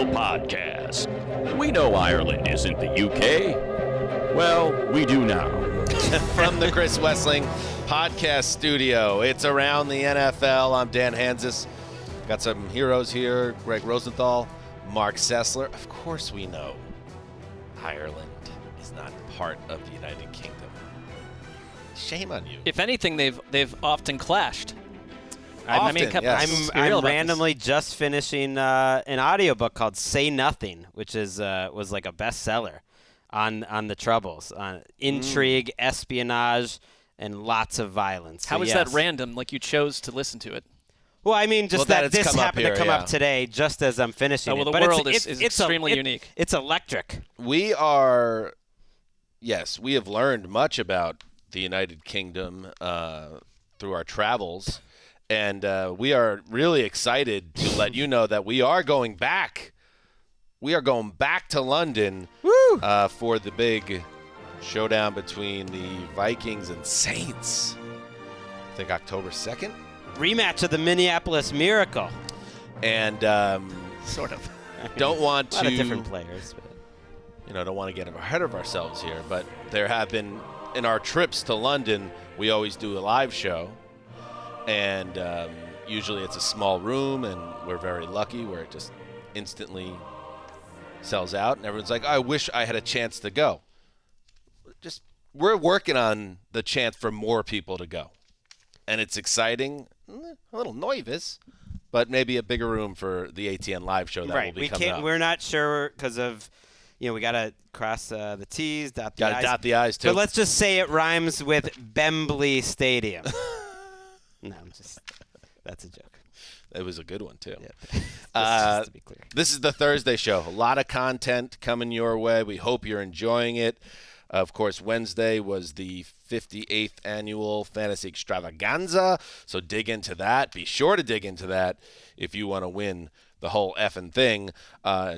NFL podcast. We know Ireland isn't the UK. Well, we do now. From the Chris Wessling podcast studio, it's Around the NFL. I'm Dan Hanzus. Got some heroes here. Gregg Rosenthal, Marc Sessler. Of course we know Ireland is not part of the United Kingdom. Shame on you. If anything, they've often clashed. Often, yes. I'm randomly just finishing an audiobook called Say Nothing, which is was like a bestseller on the Troubles, on intrigue, espionage, and lots of violence. How is that random? Like you chose to listen to it? Well, I mean, just that this happened to come up today, just as I'm finishing it. But the world is extremely unique. It's electric. We have learned much about the United Kingdom through our travels. And we are really excited to let you know that we are going back. We are going back to London for the big showdown between the Vikings and Saints. I think October 2nd. Rematch of the Minneapolis Miracle. And sort of. Don't want to. A lot of different players. But. Don't want to get ahead of ourselves here. But there have been, in our trips to London, we always do a live show. And usually it's a small room, and we're very lucky where it just instantly sells out. And everyone's like, I wish I had a chance to go. We're working on the chance for more people to go. And it's exciting, a little nervous, but maybe a bigger room for the ATN live show that will be coming up. We're not sure because of, we got to cross the T's, dot the I's. Got to dot the I's, too. But let's just say it rhymes with Bembley Stadium. No, that's a joke. It was a good one, too. Yeah. Just to be clear. This is the Thursday show. A lot of content coming your way. We hope you're enjoying it. Of course, Wednesday was the 58th annual Fantasy Extravaganza, so dig into that. Be sure to dig into that if you want to win the whole effing thing.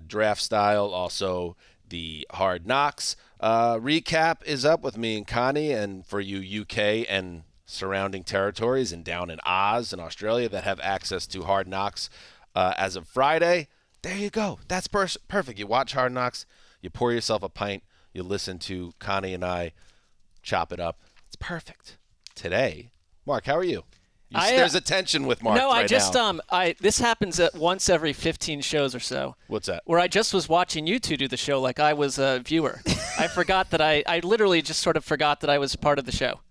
Draft style, also the Hard Knocks. Recap is up with me and Connie, and for you UK and surrounding territories and down in Oz in Australia that have access to Hard Knocks as of Friday. There you go. That's perfect. You watch Hard Knocks, you pour yourself a pint, you listen to Connie and I chop it up. It's perfect. Today, Mark, how are you? There's a tension with Mark. No, right now. This happens once every 15 shows or so. What's that? Where I just was watching you two do the show like I was a viewer. I forgot that I literally just sort of forgot that I was part of the show.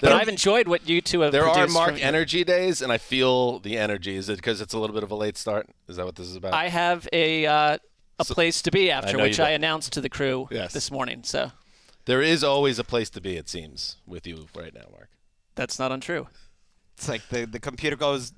I've enjoyed what you two have produced. There are Mark Energy days, and I feel the energy. Is it because it's a little bit of a late start? Is that what this is about? I have a place to be after, which I announced to the crew this morning. So there is always a place to be, it seems, with you right now, Mark. That's not untrue. It's like the computer goes.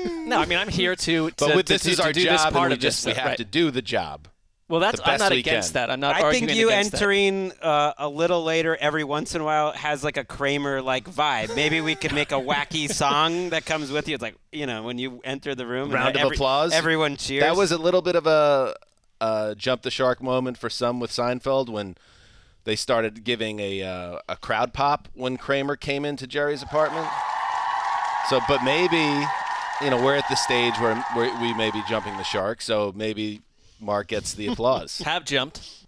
No, I mean I'm here to. But this is our job, and we have right. to do the job. Well, I'm not against that. I'm not arguing against that. I think you entering a little later every once in a while has like a Kramer-like vibe. Maybe we could make a wacky song that comes with you. It's like, when you enter the room. Round of applause. Everyone cheers. That was a little bit of a jump the shark moment for some with Seinfeld when they started giving a crowd pop when Kramer came into Jerry's apartment. So, but maybe, we're at the stage where we may be jumping the shark, so maybe Mark gets the applause. Have jumped.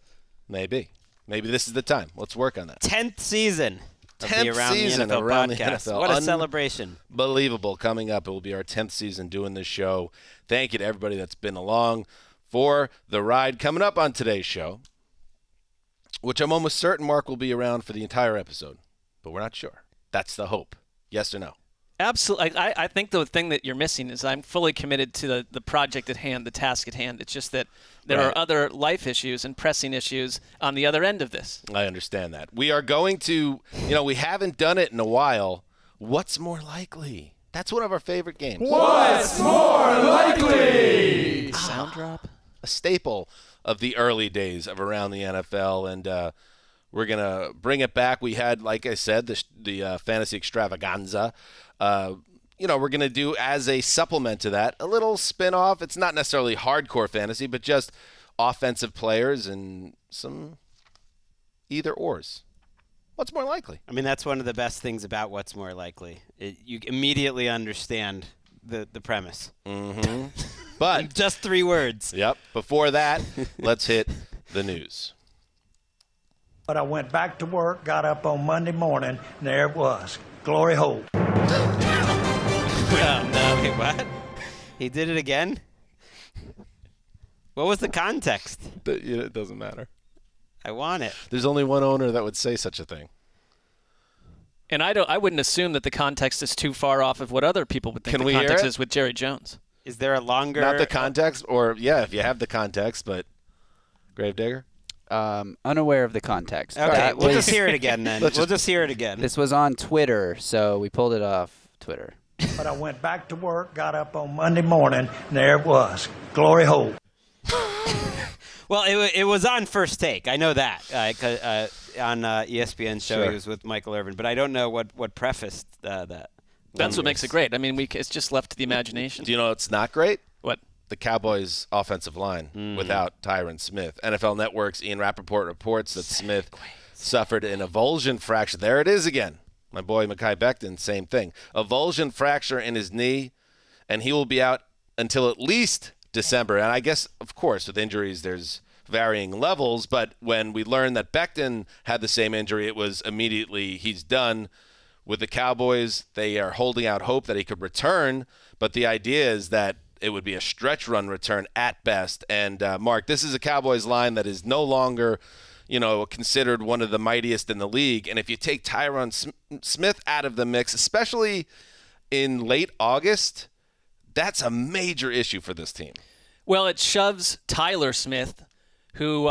Maybe this is the time. Let's work on that. 10th season of the Around the NFL podcast. What a celebration. Unbelievable. Coming up, it will be our 10th season doing this show. Thank you to everybody that's been along for the ride. Coming up on today's show, which I'm almost certain Mark will be around for the entire episode, but we're not sure. That's the hope. Yes or no? Absolutely. I think the thing that you're missing is I'm fully committed to the project at hand, the task at hand. It's just that there are other life issues and pressing issues on the other end of this. I understand that. We are going to, we haven't done it in a while. What's more likely? That's one of our favorite games. What's more likely? Sound drop. A staple of the early days of Around the NFL, and we're going to bring it back. We had, like I said, the Fantasy Extravaganza. We're going to do as a supplement to that, a little spin-off. It's not necessarily hardcore fantasy, but just offensive players and some either-ors. What's more likely? I mean, that's one of the best things about What's More Likely. You immediately understand the premise. Mm-hmm. But just 3 words. Yep. Before that, let's hit the news. But I went back to work, got up on Monday morning, and there it was. Glory hole. Oh, no. Wait, what? He did it again? What was the context? It doesn't matter. I want it. There's only one owner that would say such a thing. And I wouldn't assume that the context is too far off of what other people would think Can the we hear context it? is with Jerry Jones. Is there a longer... Not the context, or, yeah, if you have the context, but Gravedigger? Unaware of the context. Okay, we'll just hear it again then. We'll just hear it again. This was on Twitter, so we pulled it off Twitter. But I went back to work, got up on Monday morning, and there it was. Glory hole. Well, it was on First Take. I know that. On ESPN's show, Sure. He was with Michael Irvin. But I don't know what prefaced that. That's what makes it great. I mean, it's just left to the imagination. Do you know it's not great? What? The Cowboys' offensive line without Tyron Smith. NFL Network's Ian Rappaport reports that Smith suffered an avulsion fracture. There it is again. My boy Mekhi Becton, same thing. Avulsion fracture in his knee, and he will be out until at least December. And I guess, of course, with injuries, there's varying levels. But when we learned that Becton had the same injury, it was immediately he's done. With the Cowboys, they are holding out hope that he could return. But the idea is that it would be a stretch run return at best. And, Mark, this is a Cowboys line that is no longer, considered one of the mightiest in the league. And if you take Tyron Smith out of the mix, especially in late August, that's a major issue for this team. Well, it shoves Tyler Smith, who,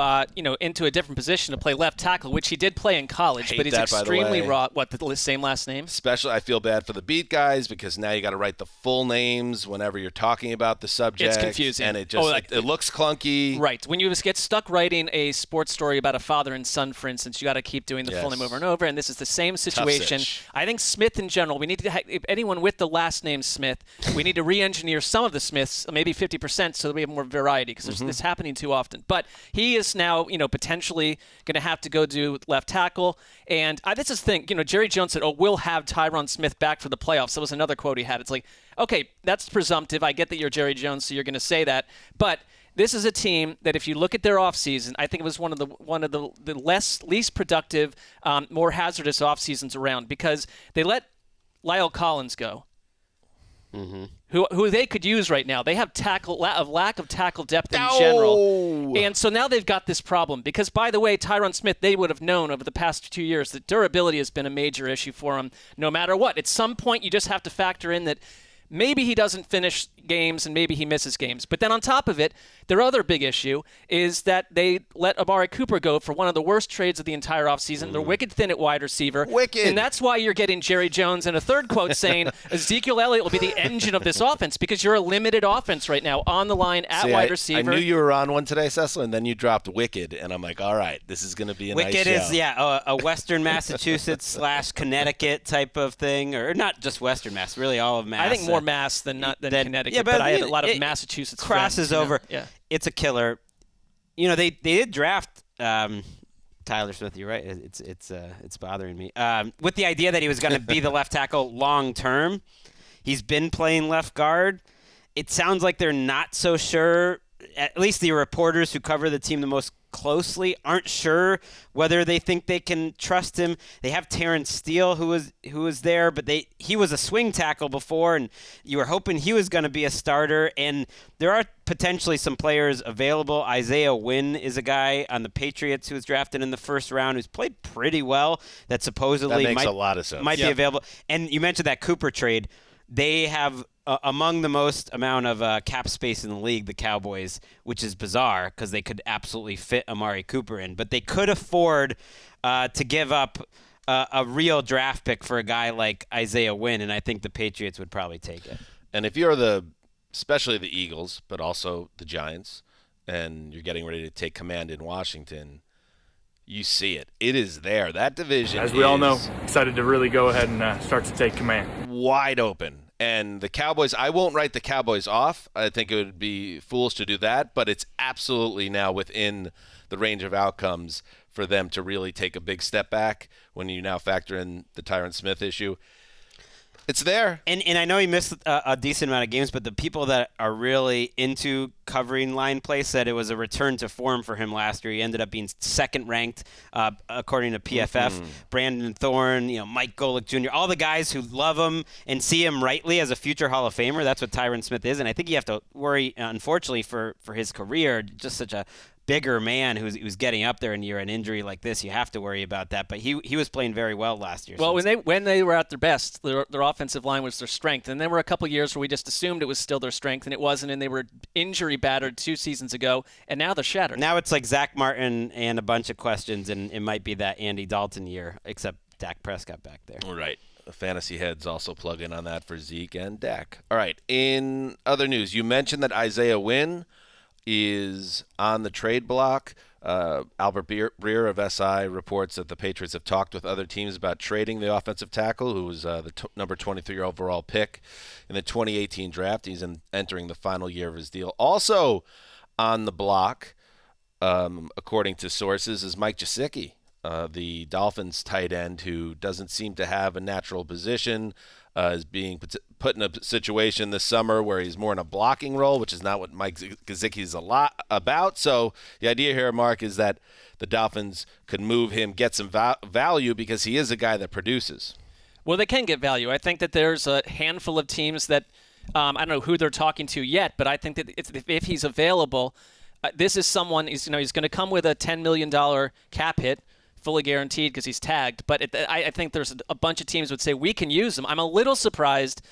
into a different position to play left tackle, which he did play in college, Hate but he's that, by the extremely way. raw. What, the same last name? Especially, I feel bad for the beat guys because now you got to write the full names whenever you're talking about the subject. It's confusing. And it just it looks clunky. Right. When you get stuck writing a sports story about a father and son, for instance, you got to keep doing the full name over and over. And this is the same situation. sitch. I think Smith in general, we need to if anyone with the last name Smith, we need to re-engineer some of the Smiths, maybe 50%, so that we have more variety because there's this happening too often. But he is now, potentially going to have to go do left tackle. And this is the thing, Jerry Jones said, we'll have Tyron Smith back for the playoffs. That was another quote he had. It's like, okay, that's presumptive. I get that you're Jerry Jones, so you're going to say that. But this is a team that if you look at their offseason, I think it was one of the least productive, more hazardous offseasons around because they let Lyle Collins go. Mm-hmm. Who they could use right now. They have lack of tackle depth in general. And so now they've got this problem because, by the way, Tyron Smith, they would have known over the past 2 years that durability has been a major issue for him no matter what. At some point, you just have to factor in that maybe he doesn't finish games and maybe he misses games. But then on top of it, their other big issue is that they let Amari Cooper go for one of the worst trades of the entire offseason. They're wicked thin at wide receiver. Wicked. And that's why you're getting Jerry Jones and a third quote saying Ezekiel Elliott will be the engine of this offense because you're a limited offense right now on the line at wide receiver. I knew you were on one today, Sessler, and then you dropped Wicked. And I'm like, all right, this is going to be a Wicked nice show. is, a Western Massachusetts / Connecticut type of thing. Or not just Western Mass, really all of Mass. I think more Mass than Connecticut, yeah, but I had a lot of it Massachusetts crosses friends, over. Yeah. It's a killer. They did draft Tyler Smith. You're right. It's bothering me. With the idea that he was going to be the left tackle long term, he's been playing left guard. It sounds like they're not so sure. At least the reporters who cover the team the most closely aren't sure whether they think they can trust him. They have Terrence Steele who was there, but he was a swing tackle before, and you were hoping he was going to be a starter. And there are potentially some players available. Isaiah Wynn is a guy on the Patriots who was drafted in the first round who's played pretty well. That supposedly makes a lot of sense. Might be available. And you mentioned that Cooper trade. They have among the most amount of cap space in the league, the Cowboys, which is bizarre because they could absolutely fit Amari Cooper in. But they could afford to give up a real draft pick for a guy like Isaiah Wynn, and I think the Patriots would probably take it. And if you're especially the Eagles, but also the Giants, and you're getting ready to take command in Washington, you see it. It is there. That division as we all know, excited to really go ahead and start to take command. Wide open. And the Cowboys, I won't write the Cowboys off. I think it would be foolish to do that, but it's absolutely now within the range of outcomes for them to really take a big step back when you now factor in the Tyron Smith issue. It's there. And I know he missed a decent amount of games, but the people that are really into covering line play said it was a return to form for him last year. He ended up being second ranked according to PFF. Brandon Thorne, Mike Golick Jr., all the guys who love him and see him rightly as a future Hall of Famer. That's what Tyron Smith is, and I think you have to worry, unfortunately, for his career. Just such a bigger man who's getting up there, and you're an injury like this, you have to worry about that. But he was playing very well last year. Well, when they were at their best, their offensive line was their strength, and there were a couple years where we just assumed it was still their strength, and it wasn't, and they were injury battered 2 seasons ago, and now they're shattered. Now it's like Zach Martin and a bunch of questions, and it might be that Andy Dalton year, except Dak Prescott back there. All right. The fantasy heads also plug in on that for Zeke and Dak. All right. In other news, you mentioned that Isaiah Wynn is on the trade block. Albert Breer of SI reports that the Patriots have talked with other teams about trading the offensive tackle, who was the number 23 overall pick in the 2018 draft. He's entering the final year of his deal. Also on the block, according to sources, is Mike Gesicki, the Dolphins tight end, who doesn't seem to have a natural position, is being put in a situation this summer where he's more in a blocking role, which is not what Mike Gesicki is a lot about. So the idea here, Mark, is that the Dolphins could move him, get some value, because he is a guy that produces. Well, they can get value. I think that there's a handful of teams that I don't know who they're talking to yet, but I think that if he's available, this is someone he's going to come with a $10 million cap hit, fully guaranteed because he's tagged. But I think there's a bunch of teams would say we can use him. I'm a little surprised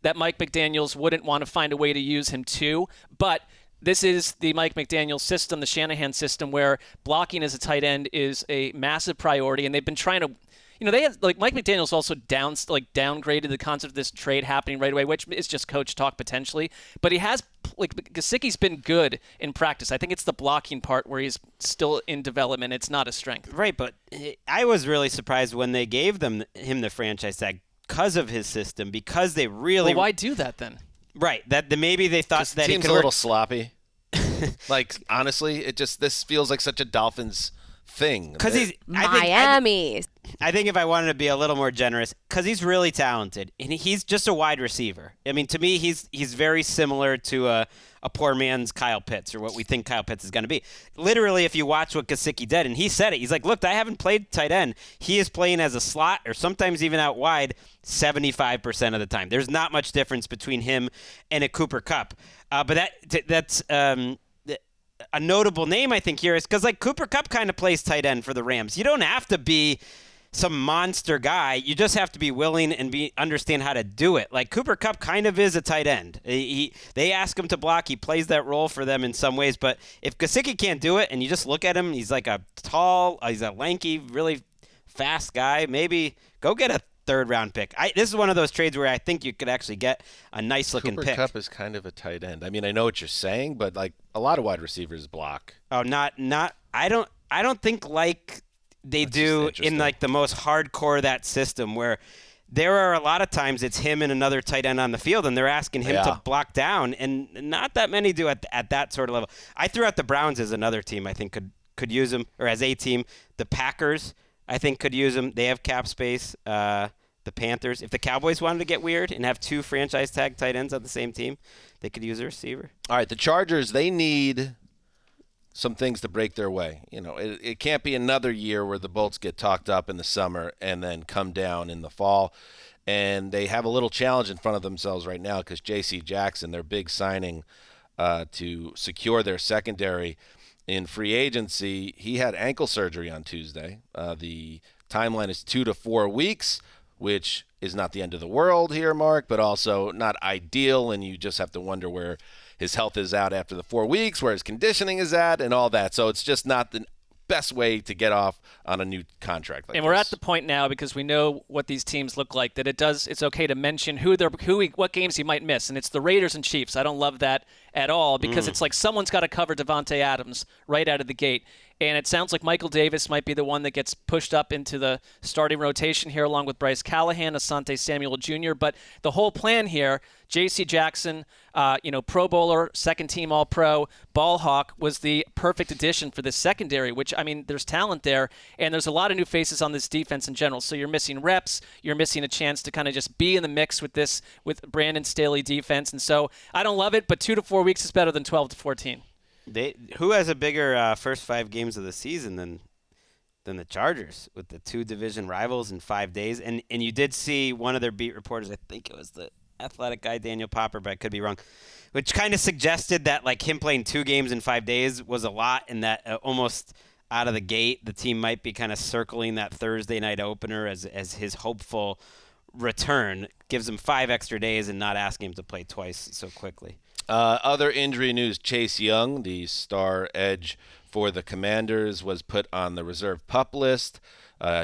that Mike McDaniels wouldn't want to find a way to use him too. But this is the Mike McDaniels system, the Shanahan system, where blocking as a tight end is a massive priority, and they've been trying to. They have, Mike McDaniels also downgraded the concept of this trade happening right away, which is just coach talk potentially. But he has, Gesicki's been good in practice. I think it's the blocking part where he's still in development. It's not a strength. Right, but I was really surprised when they gave him the franchise tag because of his system, because they really. Well, why do that then? Right, that maybe they thought that the he team's could a little sloppy. Honestly, this feels like such a Dolphins thing. Because he's Miami. I think if I wanted to be a little more generous, because he's really talented, and he's just a wide receiver. I mean, to me, he's very similar to a poor man's Kyle Pitts, or what we think Kyle Pitts is going to be. Literally, if you watch what Gesicki did, and he said it, he's like, look, I haven't played tight end. He is playing as a slot, or sometimes even out wide, 75% of the time. There's not much difference between him and a Cooper Kupp. But that's a notable name, I think, here is because Cooper Kupp kind of plays tight end for the Rams. You don't have to be some monster guy. You just have to be willing and understand how to do it. Cooper Kupp kind of is a tight end. They ask him to block. He plays that role for them in some ways. But if Gesicki can't do it, and you just look at him, he's like he's a lanky, really fast guy. Maybe go get a third-round pick. This is one of those trades where I think you could actually get a nice-looking pick. Cooper Kupp is kind of a tight end. I mean, I know what you're saying, but a lot of wide receivers block. Oh, not. I don't think they do in the most hardcore of that system, where there are a lot of times it's him and another tight end on the field, and they're asking him to block down, and not that many do at that sort of level. I threw out the Browns as another team I think could use him, or as a team. The Packers, I think, could use him. They have cap space. The Panthers, if the Cowboys wanted to get weird and have 2 franchise tag tight ends on the same team, they could use a receiver. All right, the Chargers, they need some things to break their way. It can't be another year where the Bolts get talked up in the summer and then come down in the fall. And they have a little challenge in front of themselves right now because J.C. Jackson, their big signing to secure their secondary in free agency, he had ankle surgery on Tuesday. The timeline is 2 to 4 weeks, which is not the end of the world here, Mark, but also not ideal, and you just have to wonder where his health is out after the 4 weeks, where his conditioning is at, and all that. So it's just not the best way to get off on a new contract like this. And we're at the point now, because we know what these teams look like, that it's okay to mention what games he might miss, and it's the Raiders and Chiefs. I don't love that. at all because it's like someone's got to cover Devontae Adams right out of the gate. And it sounds like Michael Davis might be the one that gets pushed up into the starting rotation here along with Bryce Callahan, Asante Samuel Jr. But the whole plan here, J.C. Jackson, Pro Bowler, second-team All-Pro, ball hawk, was the perfect addition for this secondary, which, I mean, there's talent there, and there's a lot of new faces on this defense in general. So you're missing reps. You're missing a chance to kind of just be in the mix with Brandon Staley defense. And so I don't love it, but 2 to 4 weeks is better than 12 to 14. Who has a bigger first 5 games of the season than the Chargers with the 2 division rivals in 5 days? And you did see one of their beat reporters, I think it was the Athletic guy, Daniel Popper, but I could be wrong, which kind of suggested that like him playing 2 games in 5 days was a lot, and that almost out of the gate the team might be kind of circling that Thursday night opener as his hopeful return. Gives him 5 extra days and not asking him to play twice so quickly. Other injury news, Chase Young, the star edge for the Commanders, was put on the reserve PUP list.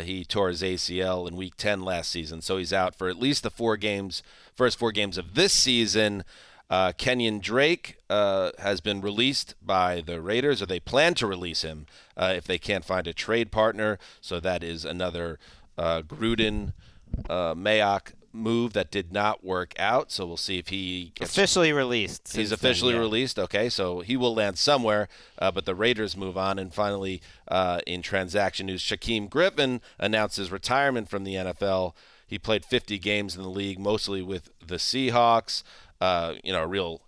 He tore his ACL in Week 10 last season, so he's out for at least the first 4 games of this season. Kenyon Drake has been released by the Raiders, or they plan to release him if they can't find a trade partner. So that is another Gruden-Mayock move that did not work out, so we'll see if he gets officially released. He's officially released. Okay, so he will land somewhere, but the Raiders move on. And finally, in transaction news, Shaquem Griffin announced his retirement from the NFL. He played 50 games in the league, mostly with the Seahawks. A real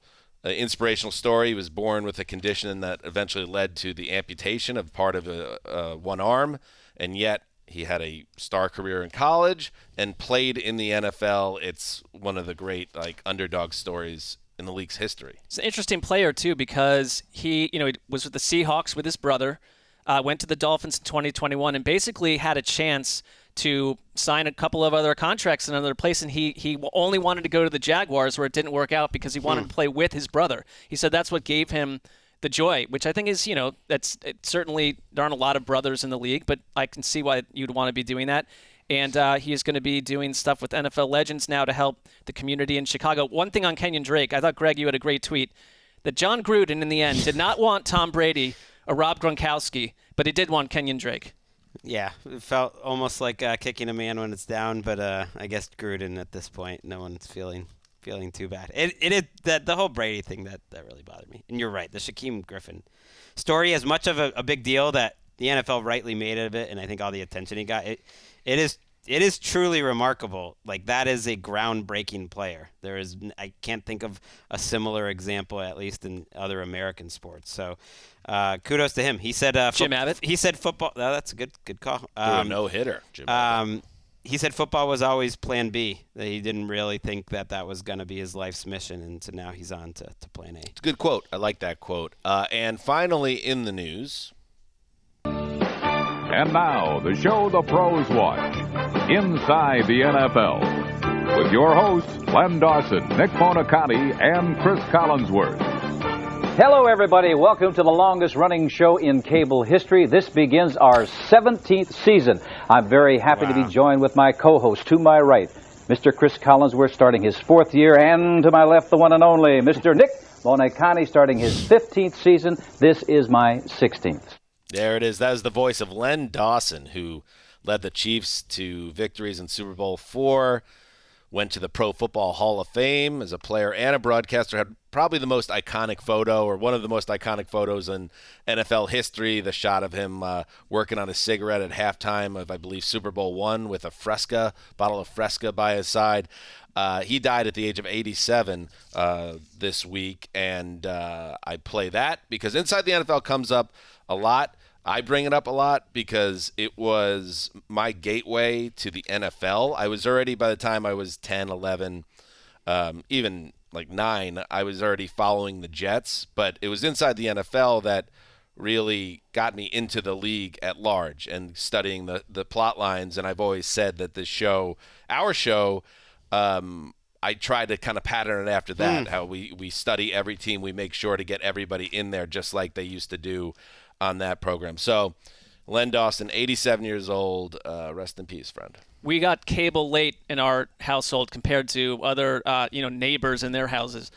inspirational story. He was born with a condition that eventually led to the amputation of part of one arm, and yet he had a star career in college and played in the NFL. It's one of the great underdog stories in the league's history. He's an interesting player too because he was with the Seahawks with his brother, went to the Dolphins in 2021, and basically had a chance to sign a couple of other contracts in another place, and he only wanted to go to the Jaguars, where it didn't work out because he wanted to play with his brother. He said that's what gave him the joy, which I think is, certainly there aren't a lot of brothers in the league, but I can see why you'd want to be doing that. And he is going to be doing stuff with NFL Legends now to help the community in Chicago. One thing on Kenyon Drake, I thought, Greg, you had a great tweet, that John Gruden, in the end, did not want Tom Brady or Rob Gronkowski, but he did want Kenyon Drake. Yeah, it felt almost like kicking a man when it's down, but I guess Gruden at this point, no one's feeling too bad. The whole Brady thing that really bothered me. And you're right, the Shaquem Griffin story, as much of a big deal that the NFL rightly made of it, and I think all the attention he got, it is truly remarkable. Like, that is a groundbreaking player. I can't think of a similar example, at least in other American sports. So kudos to him. He said Jim Abbott. He said football. Oh, that's a good call. A no-hitter, Jim Abbott. He said football was always plan B, that he didn't really think that was going to be his life's mission, and so now he's on to plan A. It's a good quote. I like that quote. And finally in the news. And now, the show the pros watch, Inside the NFL, with your hosts, Len Dawson, Nick Monacotti, and Chris Collinsworth. Hello, everybody. Welcome to the longest-running show in cable history. This begins our 17th season. I'm very happy to be joined with my co-host, to my right, Mr. Chris Collinsworth, starting his 4th year, and to my left, the one and only, Mr. Nick Monacotti, starting his 15th season. This is my 16th. There it is. That is the voice of Len Dawson, who led the Chiefs to victories in Super Bowl IV, went to the Pro Football Hall of Fame as a player and a broadcaster, had probably the most iconic photo, or one of the most iconic photos in NFL history, the shot of him working on a cigarette at halftime of, I believe, Super Bowl I with a bottle of Fresca by his side. He died at the age of 87 this week, and I play that because Inside the NFL comes up a lot. I bring it up a lot because it was my gateway to the NFL. I was already, by the time I was 10, 11, even like 9, I was already following the Jets. But it was Inside the NFL that really got me into the league at large and studying the plot lines. And I've always said that our show, I try to kind of pattern it after that, how we study every team. We make sure to get everybody in there just like they used to do on that program. So, Len Dawson, 87 years old. Rest in peace, friend. We got cable late in our household compared to other, neighbors in their houses.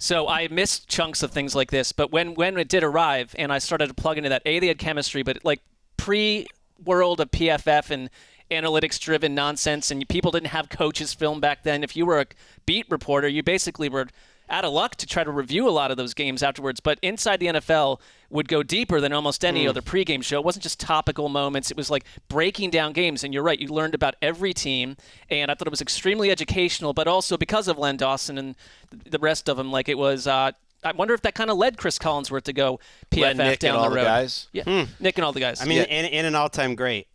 So I missed chunks of things like this. But when it did arrive and I started to plug into that, they had chemistry, but like pre-world of PFF and analytics-driven nonsense, and people didn't have coaches film back then. If you were a beat reporter, you basically were out of luck to try to review a lot of those games afterwards. But Inside the NFL would go deeper than almost any other pregame show. It wasn't just topical moments. It was like breaking down games. And you're right, you learned about every team. And I thought it was extremely educational, but also because of Len Dawson and the rest of them, like it was I wonder if that kind of led Chris Collinsworth to go PFF Nick down and all the road. The guys. Yeah, Nick and all the guys. I mean, and an all-time great.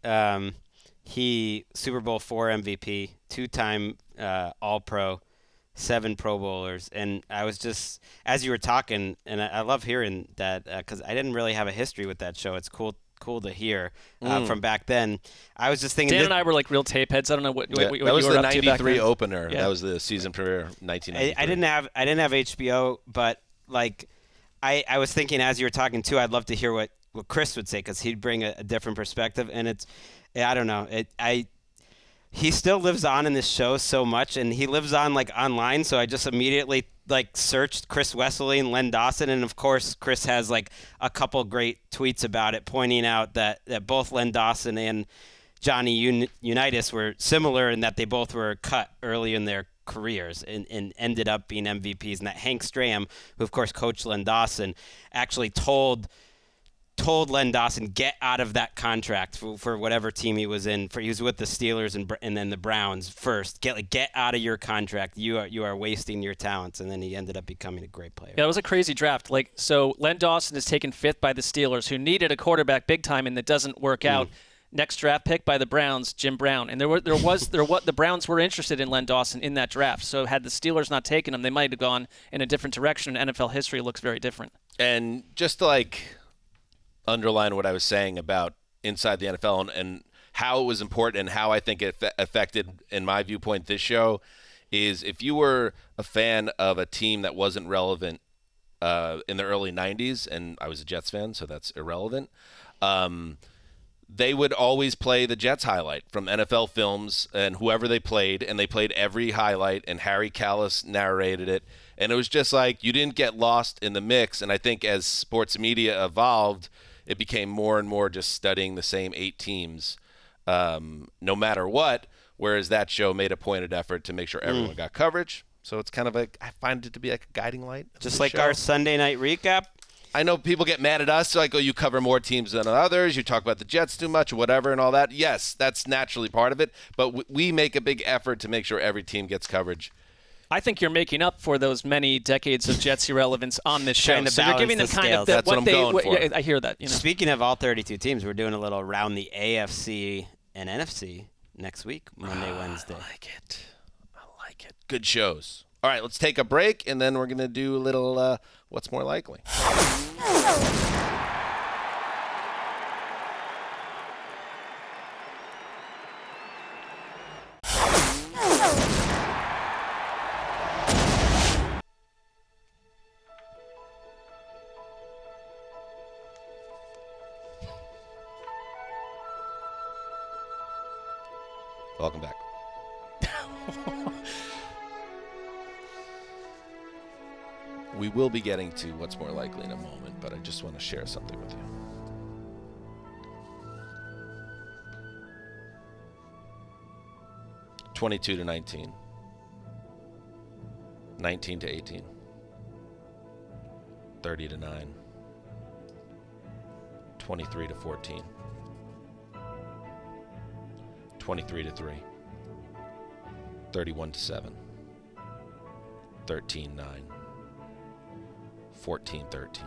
He Super Bowl IV MVP, 2-time All-Pro, 7 Pro Bowlers, and I was just, as you were talking, and I love hearing that because I didn't really have a history with that show. It's cool to hear from back then. I was just thinking. Dan and I were like real tape heads. I don't know what that you was were the up to back '93 then. opener. Yeah. That was the season premiere, 1993. I didn't have HBO, but like I was thinking as you were talking too. I'd love to hear what Chris would say because he'd bring a different perspective, and it's I don't know he still lives on in this show so much, and he lives on like online. So I just immediately like searched Chris Wesseling and Len Dawson, and of course Chris has like a couple great tweets about it, pointing out that both Len Dawson and Johnny Unitas were similar in that they both were cut early in their careers and ended up being MVPs, and that Hank Stram, who of course coached Len Dawson, actually told Len Dawson get out of that contract for whatever team he was in. He was with the Steelers and then the Browns first. Get out of your contract. You are wasting your talents. And then he ended up becoming a great player. Yeah, it was a crazy draft. Like, so Len Dawson is taken 5th by the Steelers, who needed a quarterback big time, and that doesn't work out. Next draft pick by the Browns, Jim Brown, and the Browns were interested in Len Dawson in that draft. So had the Steelers not taken him, they might have gone in a different direction. NFL history looks very different. And just to like underline what I was saying about Inside the NFL and how it was important and how I think it affected, in my viewpoint, this show is if you were a fan of a team that wasn't relevant in the early 90s, and I was a Jets fan, so that's irrelevant, they would always play the Jets highlight from NFL films and whoever they played, and they played every highlight, and Harry Callis narrated it. And it was just like you didn't get lost in the mix. And I think as sports media evolved, it became more and more just studying the same 8 teams no matter what, whereas that show made a pointed effort to make sure everyone got coverage. So it's kind of I find it to be like a guiding light. Just like our Sunday night recap. I know people get mad at us, like, oh, you cover more teams than others, you talk about the Jets too much, or whatever, and all that. Yes, that's naturally part of it, but we make a big effort to make sure every team gets coverage. I think you're making up for those many decades of Jets irrelevance on this show. Trying to So you're giving them balance kind the of scales. That's what I'm going for. Yeah, I hear that. You know. Speaking of all 32 teams, we're doing a little around the AFC and NFC next week, Monday, Wednesday. I like it. Good shows. All right, let's take a break, and then we're going to do a little What's More Likely. Welcome back. We will be getting to What's More Likely in a moment, but I just want to share something with you. (22 to 19), 19 to 18, 30 to 9, 23 to 14, 23 to 3, 31 to 7, 13 9, 14 13,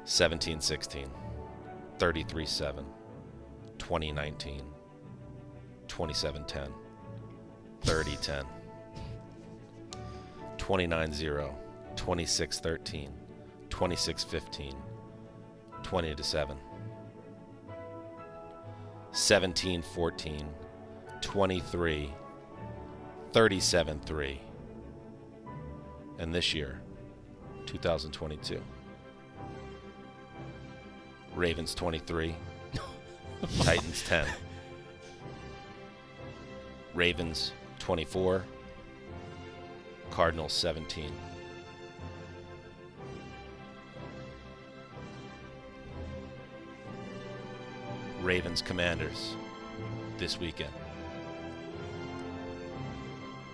17 16, 33 7, 20 19, 27 10, 30 10, 29 0, 26 13, 26 15, 20 to 7, 17 14, 23, 37 3. And this year, 2022, Ravens 23, Titans 10, Ravens 24, Cardinals 17. Ravens Commanders this weekend.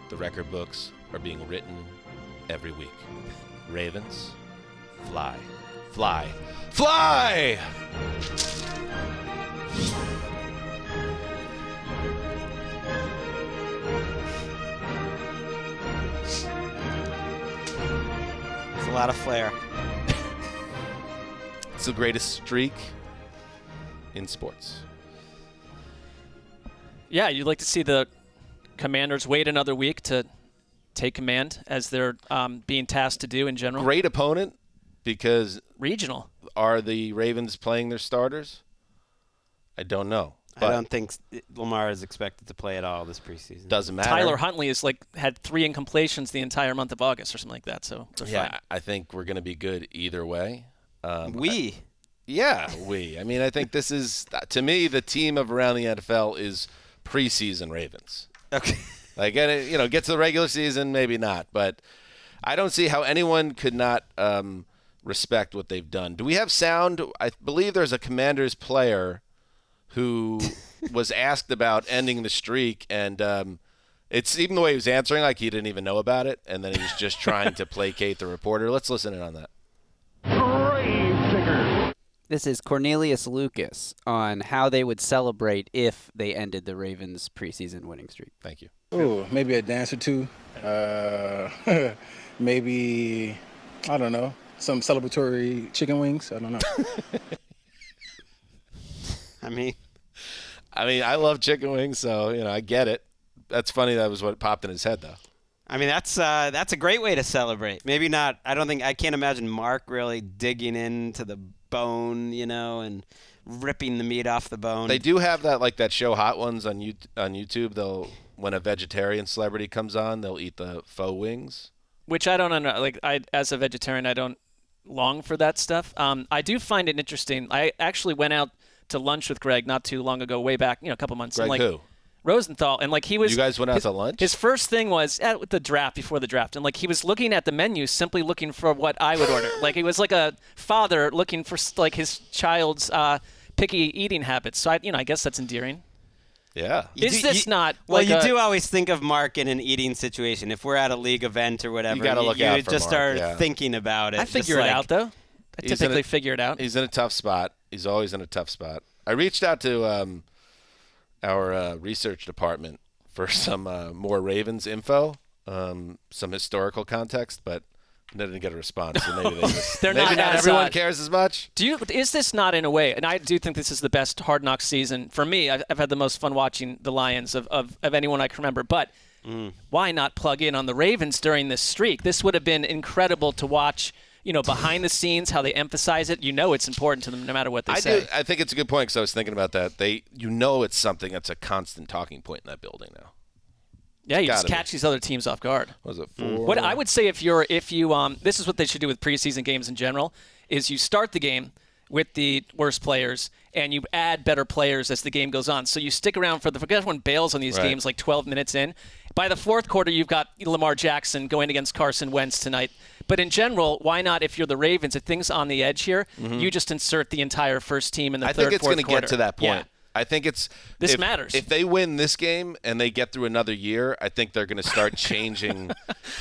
The record books are being written every week. Ravens, fly, fly, fly! It's a lot of flair. It's the greatest streak in sports. Yeah, you'd like to see the Commanders wait another week to take command as they're being tasked to do in general. Great opponent because regional. Are the Ravens playing their starters? I don't know. I don't think Lamar is expected to play at all this preseason. Doesn't matter. Tyler Huntley is had 3 incompletions the entire month of August or something like that. So yeah, fine. I think we're going to be good either way. We. I mean, I think this is, to me, the team of around the NFL is preseason Ravens. Okay. Like, get to the regular season, maybe not. But I don't see how anyone could not respect what they've done. Do we have sound? I believe there's a Commanders player who was asked about ending the streak, and it's even the way he was answering, like he didn't even know about it, and then he was just trying to placate the reporter. Let's listen in on that. This is Cornelius Lucas on how they would celebrate if they ended the Ravens' preseason winning streak. Thank you. Oh, maybe a dance or two. Maybe, I don't know, some celebratory chicken wings. I don't know. I mean, I love chicken wings, so, I get it. That's funny. That was what popped in his head, though. I mean, that's a great way to celebrate. Maybe not. I can't imagine Mark really digging into the bone, and ripping the meat off the bone. They do have that show Hot Ones on YouTube. When a vegetarian celebrity comes on, they'll eat the faux wings. Which I don't know. As a vegetarian, I don't long for that stuff. I do find it interesting. I actually went out to lunch with Gregg not too long ago, way back, a couple months. Gregg who? Rosenthal, and he was. You guys went out to lunch? His first thing was at the draft, before the draft, and he was looking at the menu, simply looking for what I would order. He was like a father looking for his child's picky eating habits. So I guess that's endearing. Yeah. Is this not? Well, you do always think of Mark in an eating situation. If we're at a league event or whatever, you got to look out for just Mark, start thinking about it. I figure it out though. I typically figure it out. He's in a tough spot. He's always in a tough spot. I reached out to our research department for some more Ravens info, some historical context, but didn't get a response. So maybe not everyone cares as much. Is this not in a way? And I do think this is the best Hard Knocks season for me. I've had the most fun watching the Lions of anyone I can remember. But why not plug in on the Ravens during this streak? This would have been incredible to watch. Behind the scenes, how they emphasize it. It's important to them no matter what they say. I think it's a good point because I was thinking about that. It's something that's a constant talking point in that building now. Yeah, you just catch these other teams off guard. Was it 4? What I would say if you this is what they should do with preseason games in general, is you start the game with the worst players and you add better players as the game goes on. So you stick around forget everyone bails on these games 12 minutes in. By the fourth quarter, you've got Lamar Jackson going against Carson Wentz tonight. But in general, why not, if you're the Ravens, if things on the edge here, you just insert the entire first team in the third, fourth quarter. I think it's going to get to that point. Yeah. I think this matters. If they win this game and they get through another year, I think they're going to start changing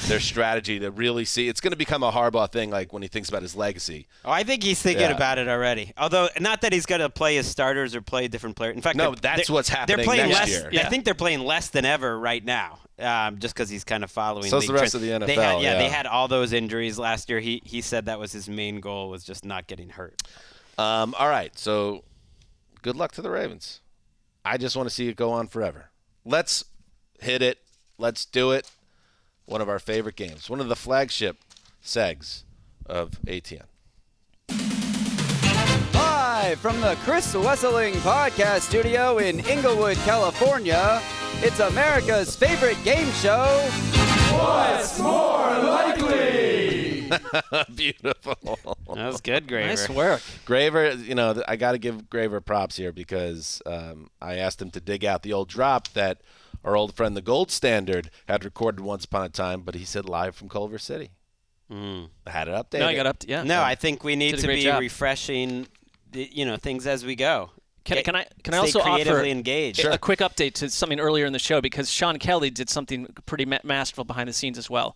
their strategy to really see. It's going to become a Harbaugh thing, when he thinks about his legacy. Oh, I think he's thinking about it already. Although, not that he's going to play his starters or play different players. In fact, no, that's what's happening they're playing next year. I think they're playing less than ever right now, just because he's kind of following. So's the rest of the NFL. They had all those injuries last year. He said that was his main goal, was just not getting hurt. All right, so good luck to the Ravens. I just want to see it go on forever. Let's hit it. Let's do it. One of our favorite games. One of the flagship segs of ATN. Live from the Chris Wesseling Podcast Studio in Inglewood, California, it's America's favorite game show. What's more likely? Beautiful. That was good, Graver. Nice work. Graver, I got to give Graver props here because I asked him to dig out the old drop that our old friend, the Gold Standard, had recorded once upon a time, but he said live from Culver City. I had it updated. No, I got up. Yeah. No, I think we need to be refreshing, things as we go. Can I also creatively offer engaged. a quick update to something earlier in the show, because Sean Kelly did something pretty masterful behind the scenes as well.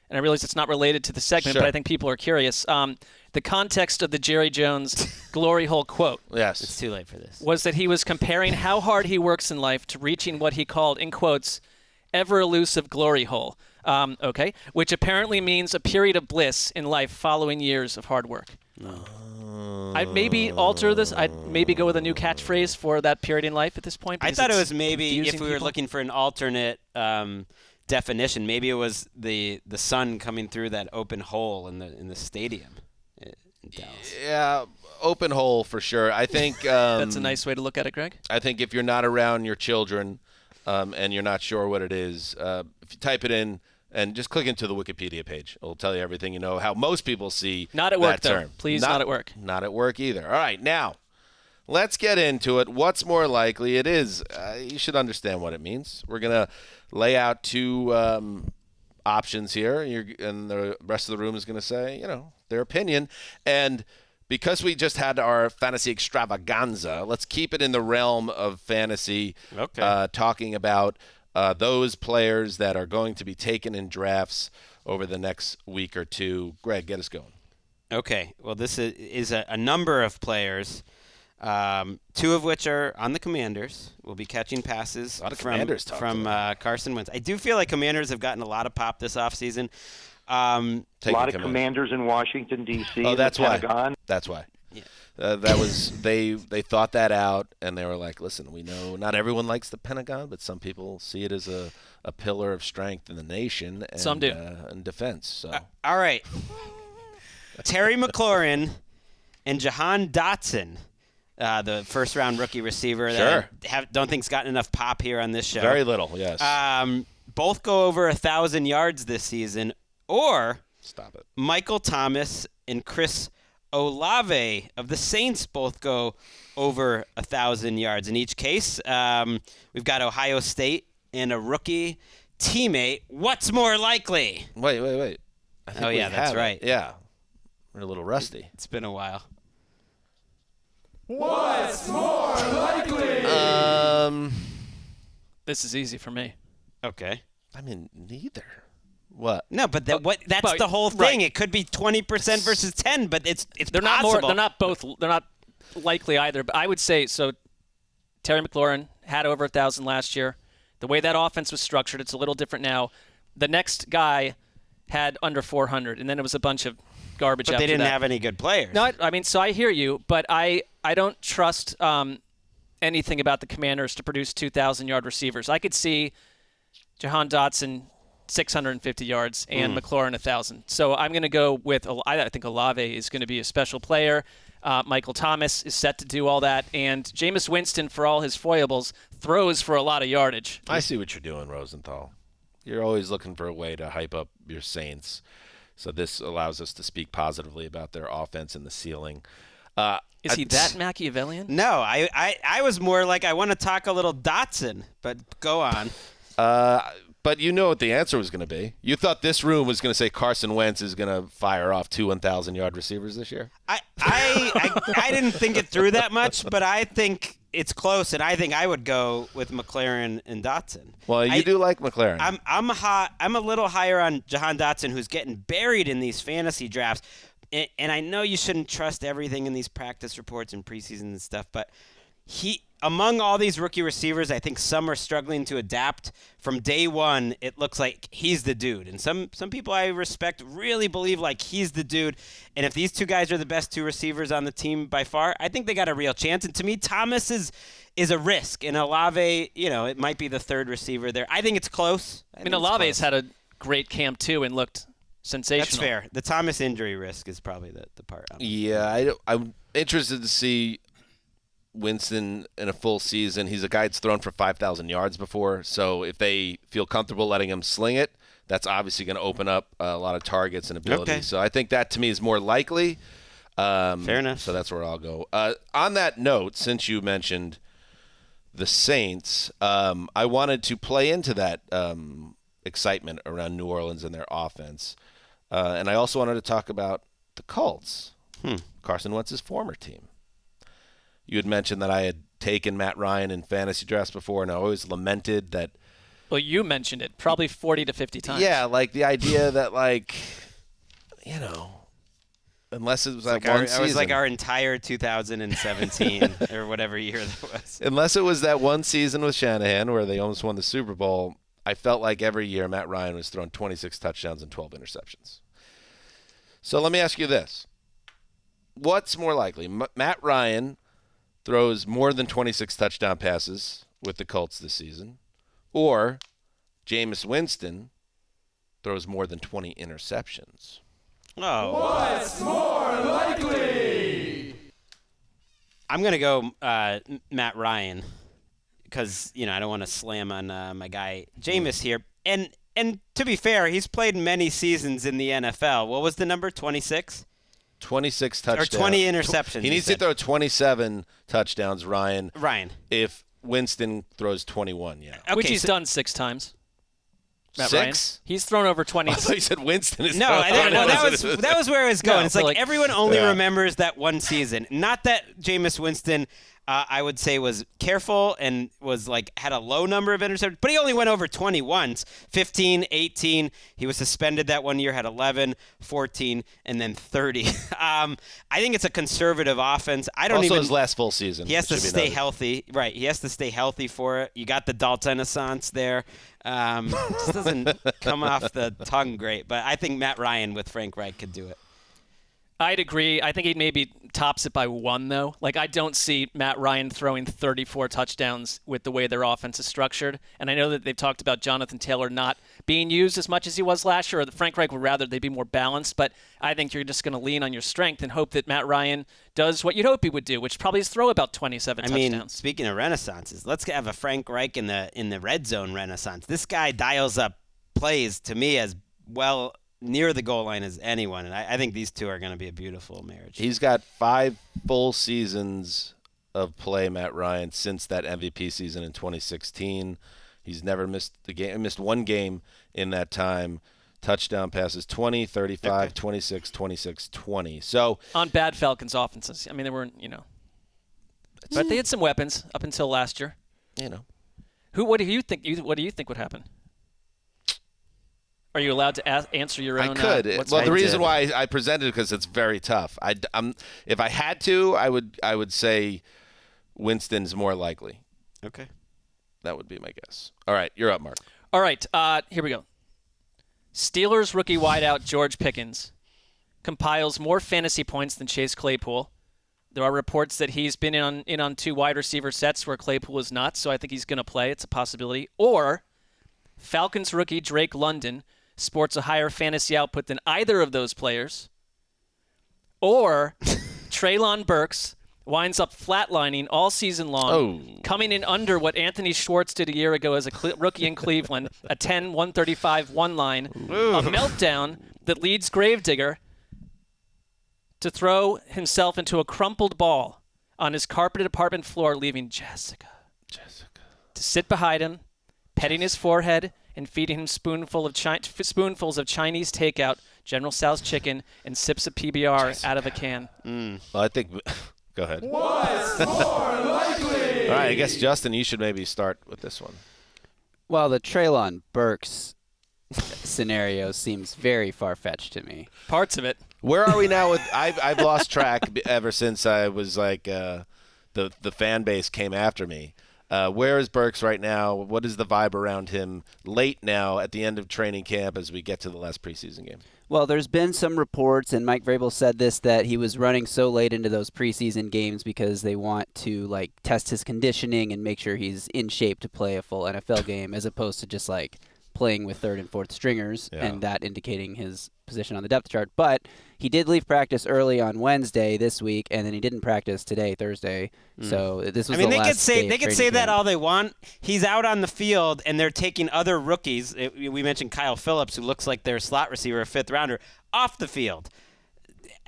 And I realize it's not related to the segment, but I think people are curious. The context of the Jerry Jones glory hole quote. Yes. It's too late for this. Was that he was comparing how hard he works in life to reaching what he called, in quotes, ever elusive glory hole. Which apparently means a period of bliss in life following years of hard work. I'd maybe alter this. I'd maybe go with a new catchphrase for that period in life at this point. I thought it was maybe if we were looking for an alternate definition, maybe it was the sun coming through that open hole in the stadium in Dallas. Yeah, open hole for sure. I think that's a nice way to look at it, Greg. I think if you're not around your children and you're not sure what it is, if you type it in and just click into the Wikipedia page, it'll tell you everything you know. How most people see not at work that term. Though. Please, not at work. Not at work either. All right, now let's get into it. What's more likely? It is. You should understand what it means. We're gonna lay out two options here, and the rest of the room is gonna say, their opinion. And because we just had our fantasy extravaganza, let's keep it in the realm of fantasy. Okay. Talking about those players that are going to be taken in drafts over the next week or two. Greg, get us going. Okay. Well, this is a number of players, two of which are on the Commanders. We'll be catching passes from Carson Wentz. I do feel like Commanders have gotten a lot of pop this offseason. A lot of Commanders in Washington, D.C. Oh, that's why. Pentagon. That's why. Yeah. That was they thought that out, and they were like, listen, we know not everyone likes the Pentagon, but some people see it as a pillar of strength in the nation and some do. In defense. So all right. Terry McLaurin and Jahan Dotson, the first-round rookie receiver that I don't think's gotten enough pop here on this show. Very little, yes. Both go over 1,000 yards this season, or stop it. Michael Thomas and Chris Olave of the Saints both go over 1,000 yards. In each case, we've got Ohio State and a rookie teammate. What's more likely? Wait. That's right. Yeah. We're a little rusty. It's been a while. What's more likely? This is easy for me. Okay. I mean, neither. What? No, but that's the whole thing. Right. It could be 20% versus 10, but it's they're possible. They're not likely either. But I would say so. Terry McLaurin had over 1,000 last year. The way that offense was structured, it's a little different now. The next guy had under 400, and then it was a bunch of garbage. But they didn't have any good players. No, I mean, so I hear you, but I don't trust anything about the Commanders to produce 2,000-yard receivers. I could see Jahan Dotson 650 yards and McLaurin 1,000. So I'm going to go with, I think Olave is going to be a special player. Michael Thomas is set to do all that. And Jameis Winston, for all his foibles, throws for a lot of yardage. I see what you're doing, Rosenthal. You're always looking for a way to hype up your Saints. So this allows us to speak positively about their offense and the ceiling. Is he that Machiavellian? No, I was more like I want to talk a little Dotson, but go on. But you know what the answer was going to be. You thought this room was going to say Carson Wentz is going to fire off 2 1,000-yard receivers this year? I didn't think it through that much, but I think it's close, and I think I would go with McLaurin and Dotson. Well, you do like McLaurin. I'm a little higher on Jahan Dotson, who's getting buried in these fantasy drafts. And I know you shouldn't trust everything in these practice reports and preseason and stuff, but among all these rookie receivers, I think some are struggling to adapt. From day one, it looks like he's the dude. And some people I respect really believe like he's the dude. And if these two guys are the best two receivers on the team by far, I think they got a real chance. And to me, Thomas is a risk. And Olave, it might be the third receiver there. I think it's close. I mean, Olave's had a great camp, too, and looked sensational. That's fair. The Thomas injury risk is probably the part. I'm interested to see Winston in a full season. He's a guy that's thrown for 5,000 yards before, so if they feel comfortable letting him sling it, that's obviously going to open up a lot of targets and ability. Okay. So I think that to me is more likely. Fair enough. So that's where I'll go. On that note, since you mentioned the Saints, I wanted to play into that excitement around New Orleans and their offense. And I also wanted to talk about the Colts, Carson Wentz's former team. You had mentioned that I had taken Matt Ryan in fantasy drafts before, and I always lamented that. Well, you mentioned it probably 40 to 50 times. Yeah, like the idea that, like, you know, unless it was like one season. It was like our entire 2017 or whatever year that was. Unless it was that one season with Shanahan where they almost won the Super Bowl, I felt like every year Matt Ryan was throwing 26 touchdowns and 12 interceptions. So let me ask you this. What's more likely? Matt Ryan throws more than 26 touchdown passes with the Colts this season, or Jameis Winston throws more than 20 interceptions? Oh. What's more likely? I'm going to go Matt Ryan because, I don't want to slam on my guy Jameis here. And to be fair, he's played many seasons in the NFL. What was the number, 26? 26 touchdowns. Or 20 interceptions. He needs to throw 27 touchdowns, Ryan. If Winston throws 21, yeah. Okay, which he's done 6 times. Matt 6? Ryan. He's thrown over 20. I thought you said Winston is No, that was where I was going. No, it's like everyone only remembers that one season. Not that Jameis Winston, I would say, was careful and was had a low number of interceptions, but he only went over 20 once. 15, 18. He was suspended that one year, had 11, 14, and then 30. I think it's a conservative offense. Also his last full season. He has to stay healthy. Right. He has to stay healthy for it. You got the Dalton-essence there. This doesn't come off the tongue great, but I think Matt Ryan with Frank Reich could do it. I'd agree. I think he maybe tops it by 1, though. I don't see Matt Ryan throwing 34 touchdowns with the way their offense is structured. And I know that they've talked about Jonathan Taylor not being used as much as he was last year, or that Frank Reich would rather they be more balanced. But I think you're just going to lean on your strength and hope that Matt Ryan does what you'd hope he would do, which probably is throw about 27 touchdowns. I mean, speaking of renaissances, let's have a Frank Reich in the red zone renaissance. This guy dials up plays, to me, as well near the goal line as anyone, and I think these two are going to be a beautiful marriage. He's got 5 full seasons of play, Matt Ryan, since that MVP season in 2016. He's never missed the game. He missed 1 game in that time. Touchdown passes 20, 35, 26, 26, 20. So on bad Falcons offenses. I mean, they weren't, but they had some weapons up until last year. What do you think would happen? Are you allowed to answer your own? I could. The reason why I presented it because it's very tough. If I had to, I would say Winston's more likely. Okay. That would be my guess. All right, you're up, Mark. All right, here we go. Steelers rookie wideout George Pickens compiles more fantasy points than Chase Claypool. There are reports that he's been in on 2 wide receiver sets where Claypool is not, so I think he's going to play. It's a possibility. Or Falcons rookie Drake London sports a higher fantasy output than either of those players. Or Treylon Burks winds up flatlining all season long, coming in under what Anthony Schwartz did a year ago as a rookie in Cleveland, a 10, 135, 1 line, a meltdown that leads Gravedigger to throw himself into a crumpled ball on his carpeted apartment floor, leaving Jessica to sit behind him, petting his forehead and feeding him spoonfuls of Chinese takeout, General Tso's chicken, and sips of PBR out of a can. Well, I think – go ahead. What's more likely? All right, I guess, Justin, you should maybe start with this one. Well, the Treylon Burks scenario seems very far-fetched to me. Parts of it. Where are we now with – I've lost track ever since I was like the fan base came after me. Where is Burks right now? What is the vibe around him late now at the end of training camp as we get to the last preseason game? Well, there's been some reports, and Mike Vrabel said this, that he was running so late into those preseason games because they want to test his conditioning and make sure he's in shape to play a full NFL game, as opposed to just playing with 3rd and 4th stringers, and that indicating his position on the depth chart. But he did leave practice early on Wednesday this week, and then he didn't practice today, Thursday. So this was the last day they could say that all they want. He's out on the field, and they're taking other rookies. We mentioned Kyle Phillips, who looks like their slot receiver, a 5th rounder, off the field.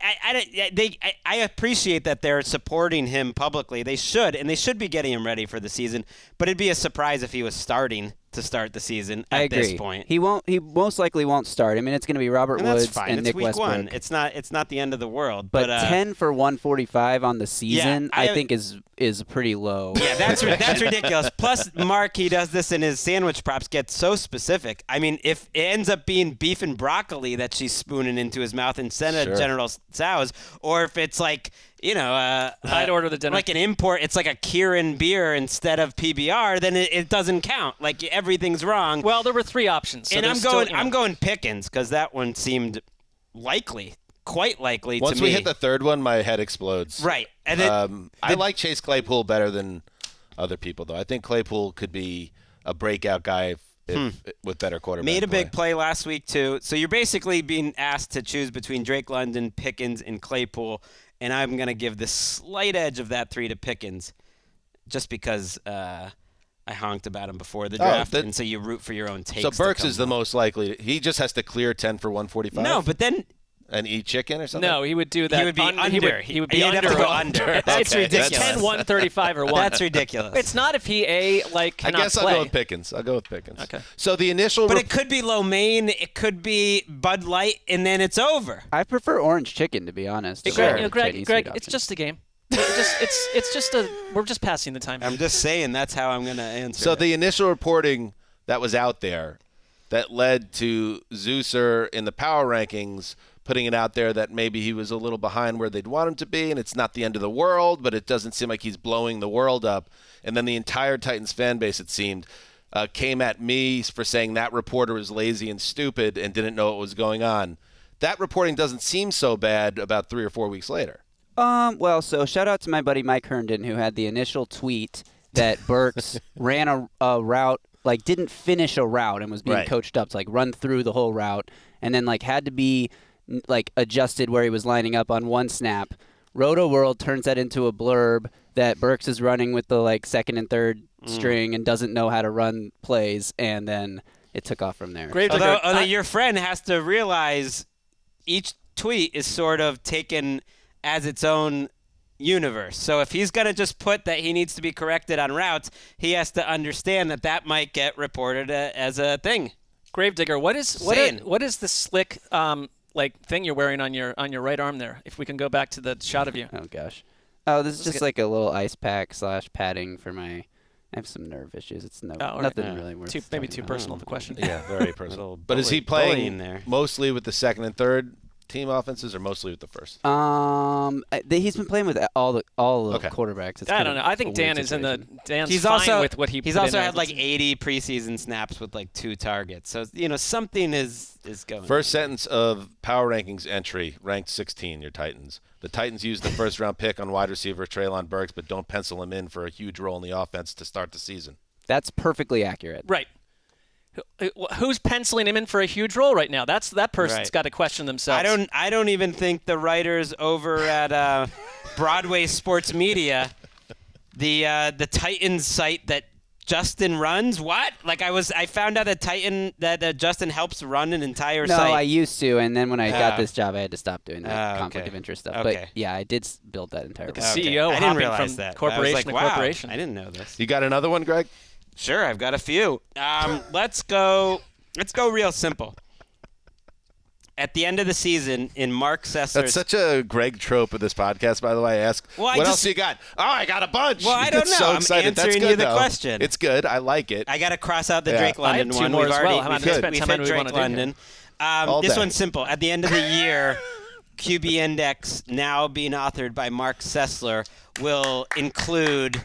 I appreciate that they're supporting him publicly. They should, and they should be getting him ready for the season. But it'd be a surprise if he was starting to start the season at this point. He won't. He most likely won't start. I mean, it's going to be Robert Woods and Nick week Westbrook. One. It's not the end of the world. But 10 for 145 on the season, I think is pretty low. Yeah, that's ridiculous. Plus, Mark, he does this in his sandwich props, gets so specific. I mean, if it ends up being beef and broccoli that she's spooning into his mouth instead of General Tso's, or if it's like, I'd order the dinner. Like an import, it's like a Kirin beer instead of PBR, then it doesn't count. Like everything's wrong. Well, there were 3 options. So and I'm going Pickens because that one seemed likely. Quite likely Once to me. we hit the third one, my head explodes. Right. And I like Chase Claypool better than other people, though. I think Claypool could be a breakout guy with better quarterback Made a play. big play last week, too. So you're basically being asked to choose between Drake London, Pickens, and Claypool, and I'm going to give the slight edge of that 3 to Pickens just because I honked about him before the draft, and so you root for your own takes. So Burks is the most likely. He just has to clear 10 for 145? No, but then... And eat chicken or something? No, he would do that. He would be under. He would be He'd under. have to go under. It's ridiculous. 10, 135 or 1. That's ridiculous. It's not if he cannot I guess play. I'll go with Pickens. Okay. So the initial... But it could be Lo Mein, it could be Bud Light, and then it's over. I prefer orange chicken, to be honest. Greg, it's just a game. It's just we're just passing the time. I'm just saying that's how I'm going to answer So it. the initial reporting that was out there that led to Zeuser in the power rankings putting it out there that maybe he was a little behind where they'd want him to be, and it's not the end of the world, but it doesn't seem like he's blowing the world up. And then the entire Titans fan base, it seemed, came at me for saying that reporter was lazy and stupid and didn't know what was going on. That reporting doesn't seem so bad about 3 or 4 weeks later. Well, so shout out to my buddy Mike Herndon, who had the initial tweet that Burks ran a route, like didn't finish a route and was being coached up to like run through the whole route, and then like had to be like adjusted where he was lining up on one snap. Roto World turns that into a blurb that Burks is running with the like second and third string and doesn't know how to run plays, and then it took off from there. Although your friend has to realize each tweet is sort of taken as its own universe. So if he's going to just put that he needs to be corrected on routes, he has to understand that might get reported as a thing. Gravedigger, what is the slick thing you're wearing on your right arm there? If we can go back to the shot of you. Oh gosh. Oh, this is just like a little ice pack / padding for my. I have some nerve issues. It's nothing really worth. Maybe too personal of a question. Yeah, very personal. But is he playing mostly with the second and third team offenses, or mostly with the first? He's been playing with all the quarterbacks. It's I don't know. I think Dan is Dan's fine also with what he. He's also had like 80 preseason snaps with like 2 targets. So something is going. First sentence of power rankings entry, ranked 16. Your Titans. The Titans used the first round pick on wide receiver Treylon Burks, but don't pencil him in for a huge role in the offense to start the season. That's perfectly accurate. Right. Who's penciling him in for a huge role right now? That person's got to question themselves. I don't even think the writers over at Broadway Sports Media, the Titans site that Justin runs. What? Like I found out that Justin helps run an entire site. No, I used to, and then when I got this job, I had to stop doing that conflict of interest stuff. Okay. But yeah, I did build that entire. The CEO I didn't realize that. Corporation to corporation. I didn't know this. You got another one, Greg? Sure, I've got a few. Let's go real simple. At the end of the season, in Marc Sessler's... That's such a Greg trope of this podcast, by the way. I ask, what else you got? Oh, I got a bunch. Well, I don't know. So I'm excited. answering That's good, you the though. question. It's good. I like it. I got to cross out the Drake London one. We've hit Drake London. This one's simple. At the end of the year, QB Index, now being authored by Marc Sessler, will include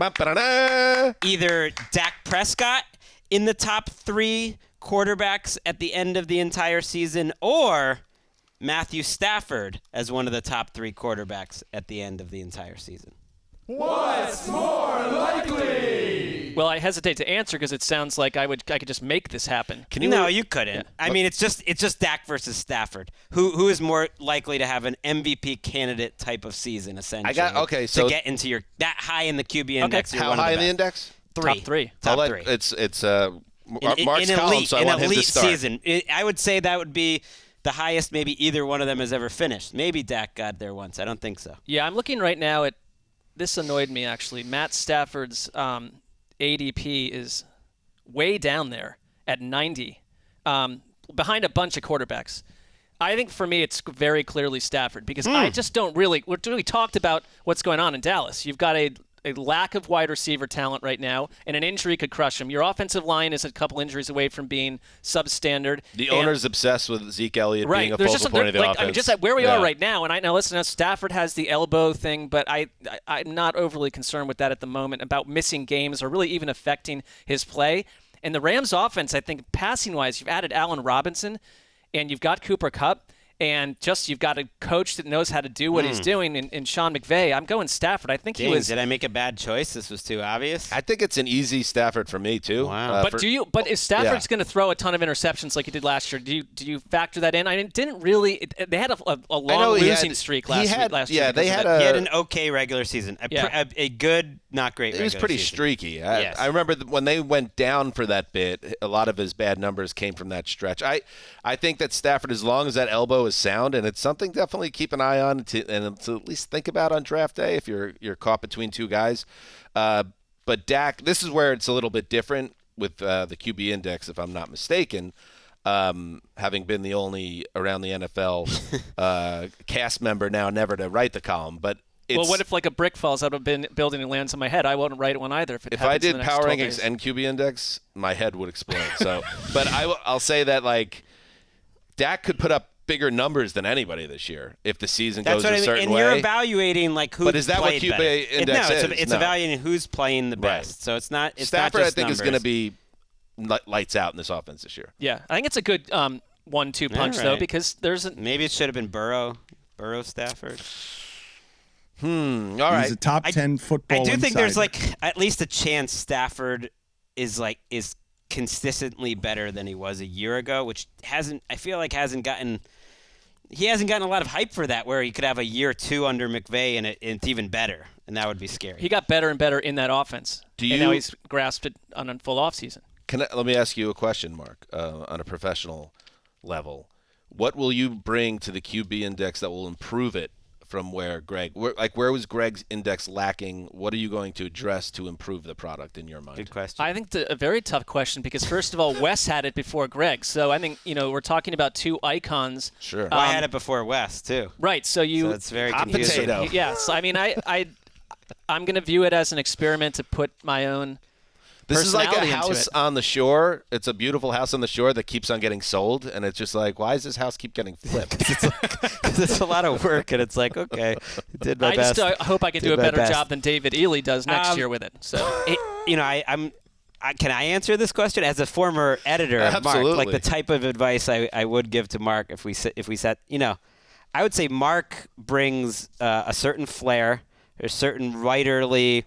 either Dak Prescott in the top 3 quarterbacks at the end of the entire season, or Matthew Stafford as one of the top 3 quarterbacks at the end of the entire season. What's more likely? Well, I hesitate to answer because it sounds like I could just make this happen. No, you couldn't. Yeah. I mean, it's just Dak versus Stafford. Who is more likely to have an MVP candidate type of season, essentially? So to get into that high in the QB index. How high in the index? 3. Top 3. Top 3. It's Mark's column, so I want him to start. Season. I would say that would be the highest maybe either one of them has ever finished. Maybe Dak got there once. I don't think so. Yeah, I'm looking right now at this. Annoyed me actually. Matt Stafford's ADP is way down there at 90, behind a bunch of quarterbacks. I think for me it's very clearly Stafford because I just don't really – we talked about what's going on in Dallas. You've got a lack of wide receiver talent right now, and an injury could crush him. Your offensive line is a couple injuries away from being substandard. The owner's obsessed with Zeke Elliott being a focal point of the offense. I mean, just like where we are right now, and listen, Stafford has the elbow thing, but I'm not overly concerned with that at the moment about missing games or really even affecting his play. And the Rams offense, I think, passing-wise, you've added Allen Robinson, and you've got Cooper Kupp, and just you've got a coach that knows how to do what he's doing in Sean McVay. I'm going Stafford. I think Did I make a bad choice? This was too obvious. I think it's an easy Stafford for me too. Wow. But if Stafford's going to throw a ton of interceptions like he did last year, do you factor that in? I mean, didn't really. They had a long losing streak last year. Yeah, he had an okay regular season. A good, not great. It was pretty streaky. Yes. I remember when they went down for that bit, a lot of his bad numbers came from that stretch. I think that Stafford, as long as that elbow is sound, and it's something definitely keep an eye on to at least think about on draft day if you're caught between two guys. But Dak, this is where it's a little bit different with the QB index, if I'm not mistaken. Having been the only around the NFL cast member now never to write the column, but well, what if like a brick falls out of a building and lands on my head? I wouldn't write one either. If I did power rankings and QB index, my head would explode. So, but I'll say that like Dak could put up bigger numbers than anybody this year if the season goes a certain way. And you're evaluating like who. But is that what QB index is? It's evaluating who's playing the best. Right. So it's not. It's Stafford, not just I think, numbers. is going to be lights out in this offense this year. Yeah, I think it's a good 1-2 punch though, because maybe it should have been Burrow Stafford. All right. He's a top 10 football. I do think insider. there's like at least a chance Stafford is consistently better than he was a year ago, which hasn't gotten a lot of hype for that, where he could have a year or two under McVay and it's even better, and that would be scary. He got better and better in that offense, and now he's grasped it on a full offseason. Let me ask you a question, Mark, on a professional level. What will you bring to the QB index that will improve it from where where was Gregg's index lacking? What are you going to address to improve the product in your mind? Good question. I think a very tough question because, first of all, Wes had it before Gregg. So I think, we're talking about two icons. Sure. I had it before Wes, too. Right. So it's very confusing. Potato. Yes. I mean, I'm going to view it as an experiment to put my own This is like a house into it. on the shore. It's a beautiful house on the shore that keeps on getting sold, and it's just like, why does this house keep getting flipped? It's a lot of work, and it's like, okay, did my best. I hope I can do a better job than David Ely does next year with it. So, can I answer this question as a former editor of Mark? Like the type of advice I would give to Mark if we set, I would say Mark brings a certain flair, a certain writerly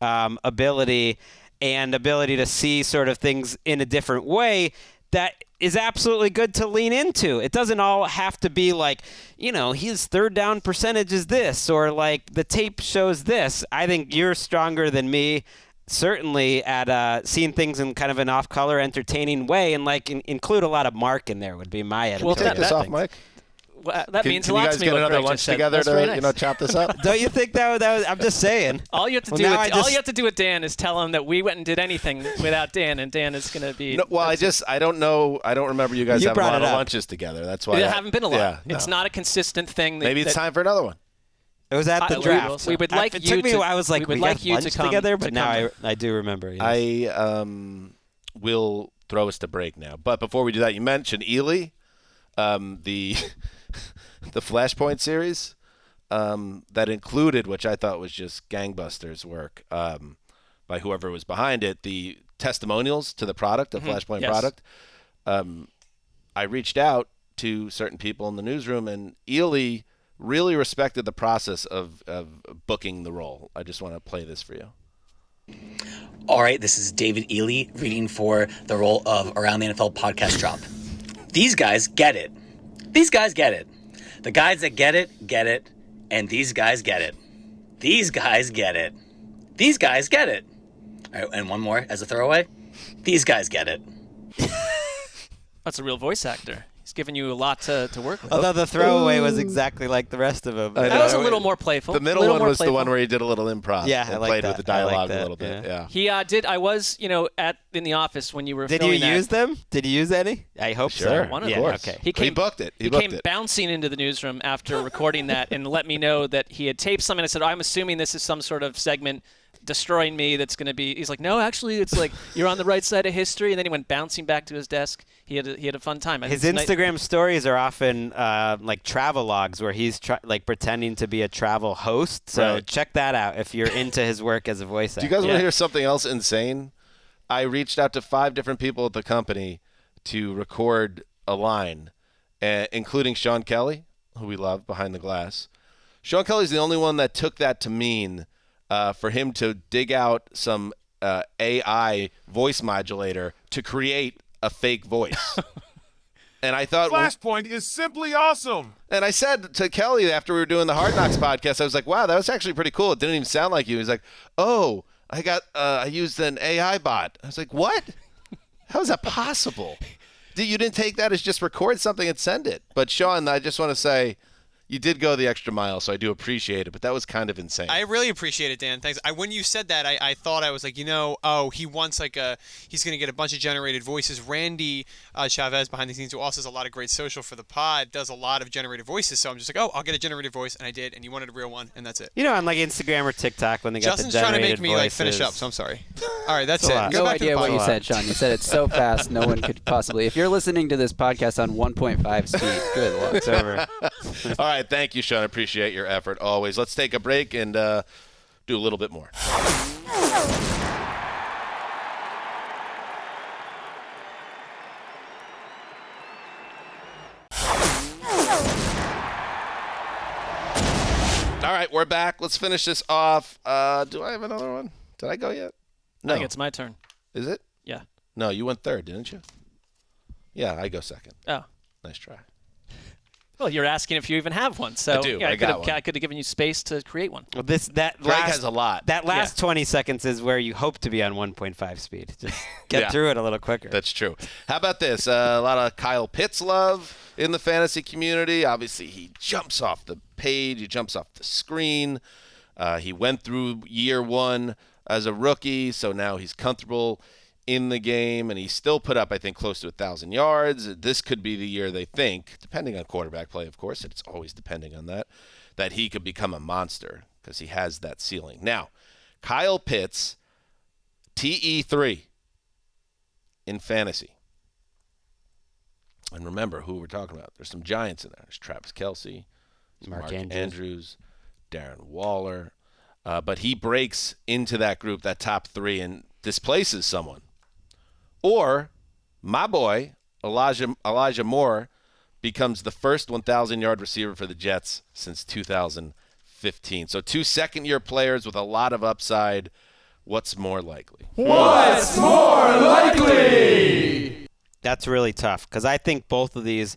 ability, and ability to see sort of things in a different way that is absolutely good to lean into. It doesn't all have to be like, his third down percentage is this, or like the tape shows this. I think you're stronger than me, certainly at seeing things in kind of an off-color, entertaining way, and include a lot of Mark in there would be my editorial. We'll take this off, Mike. Well, that means a lot to me. You guys get another lunch together to chop this up? Don't you think that was? I'm just saying. All you have to do with Dan is tell him that we went and did anything without Dan, and Dan is going to be. No, well, I don't know. I don't remember you guys having a lot of lunches together. That's why. There haven't been a lot. Yeah, it's not a consistent thing. Maybe it's time for another one. It was at the draft. We would like it you took me, to. I was like, we got lunch together, but now I do remember. Yes. I will throw us to break now, but before we do that, you mentioned Ely, the Flashpoint series that included, which I thought was just gangbusters work by whoever was behind it, the testimonials to the product, the Flashpoint product. I reached out to certain people in the newsroom, and Ely really respected the process of booking the role. I just want to play this for you. All right, this is David Ely reading for the role of Around the NFL podcast drop. These guys get it. These guys get it. The guys that get it, and these guys get it. These guys get it. These guys get it. All right, and one more as a throwaway. These guys get it. That's a real voice actor. He's giving you a lot to work with. Although the throwaway was exactly like the rest of them. That was a little more playful. The middle one was the one where he did a little improv. Yeah, I like played that. with the dialogue a little bit. Yeah. He did. I was, in the office when you were Did filming you use them? Did you use any? I hope Sure, so. One of them. Okay. He booked it. He came bouncing into the newsroom after recording that and let me know that he had taped something. I said, I'm assuming this is some sort of segment destroying me that's going to be. He's like, no, actually, it's like you're on the right side of history. And then he went bouncing back to his desk. He had a fun time. His Instagram stories are often like travel logs where he's like pretending to be a travel host. So check that out if you're into his work as a voice actor. Do you guys want to hear something else insane? I reached out to 5 different people at the company to record a line, including Sean Kelly, who we love behind the glass. Sean Kelly's the only one that took that to mean for him to dig out some AI voice modulator to create a fake voice. And I thought Flashpoint is simply awesome. And I said to Kelly after we were doing the Hard Knocks podcast, I was like, wow, that was actually pretty cool. It didn't even sound like you. He's like, oh, I used an AI bot. I was like, what? How is that possible? You didn't take that as just record something and send it. But Sean, I just want to say, you did go the extra mile, so I do appreciate it, but that was kind of insane. I really appreciate it, Dan. Thanks. When you said that, I thought, I was like, he wants he's going to get a bunch of generated voices. Randy Chavez behind the scenes, who also has a lot of great social for the pod, does a lot of generated voices. So I'm just like, I'll get a generated voice, and I did, and you wanted a real one, and that's it. On like Instagram or TikTok when they got Justin's the generated trying to make me voices. finish up, so I'm sorry. All right, that's it. No idea what you said, Sean. You said it so fast, no one could possibly. If you're listening to this podcast on 1.5 speed, good luck. It's over. All right, thank you, Sean. I appreciate your effort always. Let's take a break and do a little bit more. All right, we're back. Let's finish this off. Do I have another one? Did I go yet? No. I think it's my turn. Is it? Yeah. No, you went third, didn't you? Yeah, I go second. Oh. Nice try. Well, you're asking if you even have one, so I do. Yeah, I got one. I could have given you space to create one. Well, Greg has a lot. That last 20 seconds is where you hope to be on 1.5 speed. Just get through it a little quicker. That's true. How about this? A lot of Kyle Pitts love in the fantasy community. Obviously, he jumps off the page. He jumps off the screen. He went through year one as a rookie, so now he's comfortable in the game, and he still put up, I think, close to 1,000 yards. This could be the year they think, depending on quarterback play, of course, it's always depending on that he could become a monster because he has that ceiling. Now, Kyle Pitts, TE3 in fantasy. And remember who we're talking about. There's some giants in there. There's Travis Kelce, Mark Andrews, Darren Waller. But he breaks into that group, that top 3, and displaces someone. Or my boy, Elijah Moore, becomes the first 1,000-yard receiver for the Jets since 2015. So 2 second-year players with a lot of upside. What's more likely? What's more likely? That's really tough because I think both of these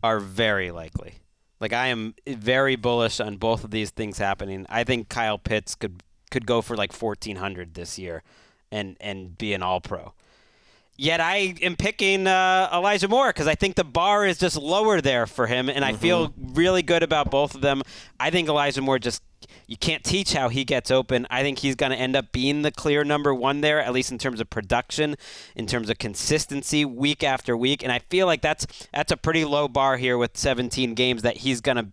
are very likely. Like, I am very bullish on both of these things happening. I think Kyle Pitts could go for like 1,400 this year and be an all-pro. Yet I am picking Elijah Moore because I think the bar is just lower there for him, and I feel really good about both of them. I think Elijah Moore you can't teach how he gets open. I think he's going to end up being the clear number 1 there, at least in terms of production, in terms of consistency week after week. And I feel like that's a pretty low bar here with 17 games that he's going to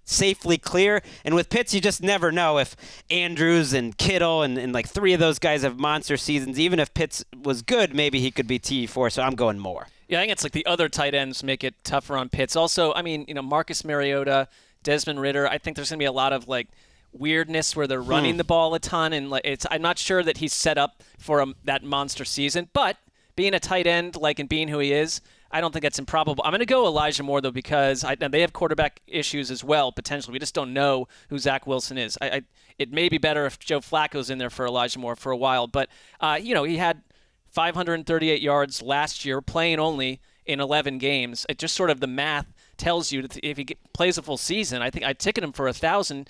safely clear. And with Pitts, you just never know if Andrews and Kittle and like 3 of those guys have monster seasons. Even if Pitts was good, maybe he could be TE4, so I'm going Moore. Yeah, I think it's like the other tight ends make it tougher on Pitts. Also, I mean, Marcus Mariota, Desmond Ridder, I think there's going to be a lot of like weirdness where they're running the ball a ton, and I'm not sure that he's set up for that monster season, but being a tight end, and being who he is, I don't think that's improbable. I'm going to go Elijah Moore, though, because they have quarterback issues as well, potentially. We just don't know who Zach Wilson is. It may be better if Joe Flacco's in there for Elijah Moore for a while. But, he had 538 yards last year, playing only in 11 games. It just sort of the math tells you that if he plays a full season, I think I'd ticket him for 1,000.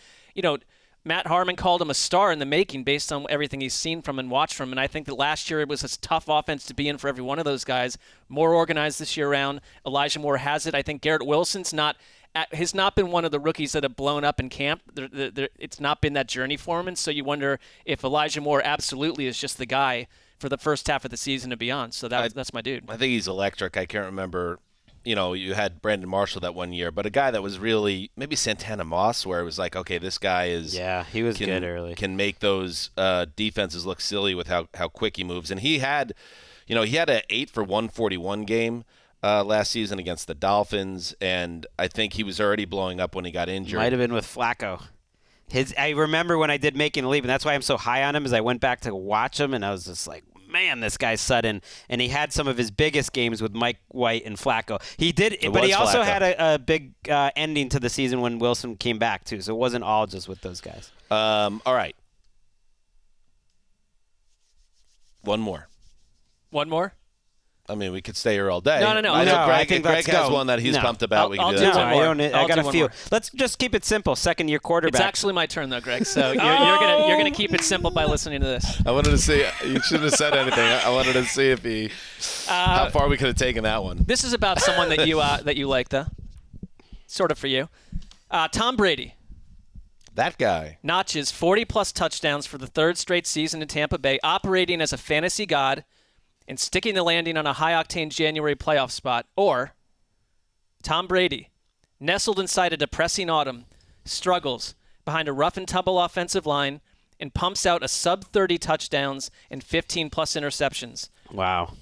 Matt Harmon called him a star in the making based on everything he's seen from and watched from him. And I think that last year it was a tough offense to be in for every one of those guys. More organized this year around. Elijah Moore has it. I think Garrett Wilson's has not been one of the rookies that have blown up in camp. It's not been that journey for him. And so you wonder if Elijah Moore absolutely is just the guy for the first half of the season and beyond. So that's my dude. I think he's electric. I can't remember. You had Brandon Marshall that one year, but a guy that was really maybe Santana Moss, where it was like, okay, this guy is he was good early. Can make those defenses look silly with how quick he moves. And he had an 8 for 141 game last season against the Dolphins, and I think he was already blowing up when he got injured. Might have been with Flacco. I remember when I did Making a Leap, and that's why I'm so high on him, is I went back to watch him, and I was just like, man, this guy's sudden. And he had some of his biggest games with Mike White and Flacco. He did, but he also had a big ending to the season when Wilson came back, too. So it wasn't all just with those guys. All right. One more. One more? I mean, we could stay here all day. No. I think Greg has one that he's pumped about. I'll do one more. I got a few. Let's just keep it simple. Second-year quarterback. It's actually my turn, though, Greg. So you're gonna keep it simple by listening to this. I wanted to see. You shouldn't have said anything. I wanted to see if how far we could have taken that one. This is about someone that you like, though. Sort of for you. Tom Brady. That guy notches 40-plus touchdowns for the third straight season in Tampa Bay, operating as a fantasy god and sticking the landing on a high-octane January playoff spot. Or Tom Brady, nestled inside a depressing autumn, struggles behind a rough-and-tumble offensive line and pumps out a sub-30 touchdowns and 15-plus interceptions. Wow.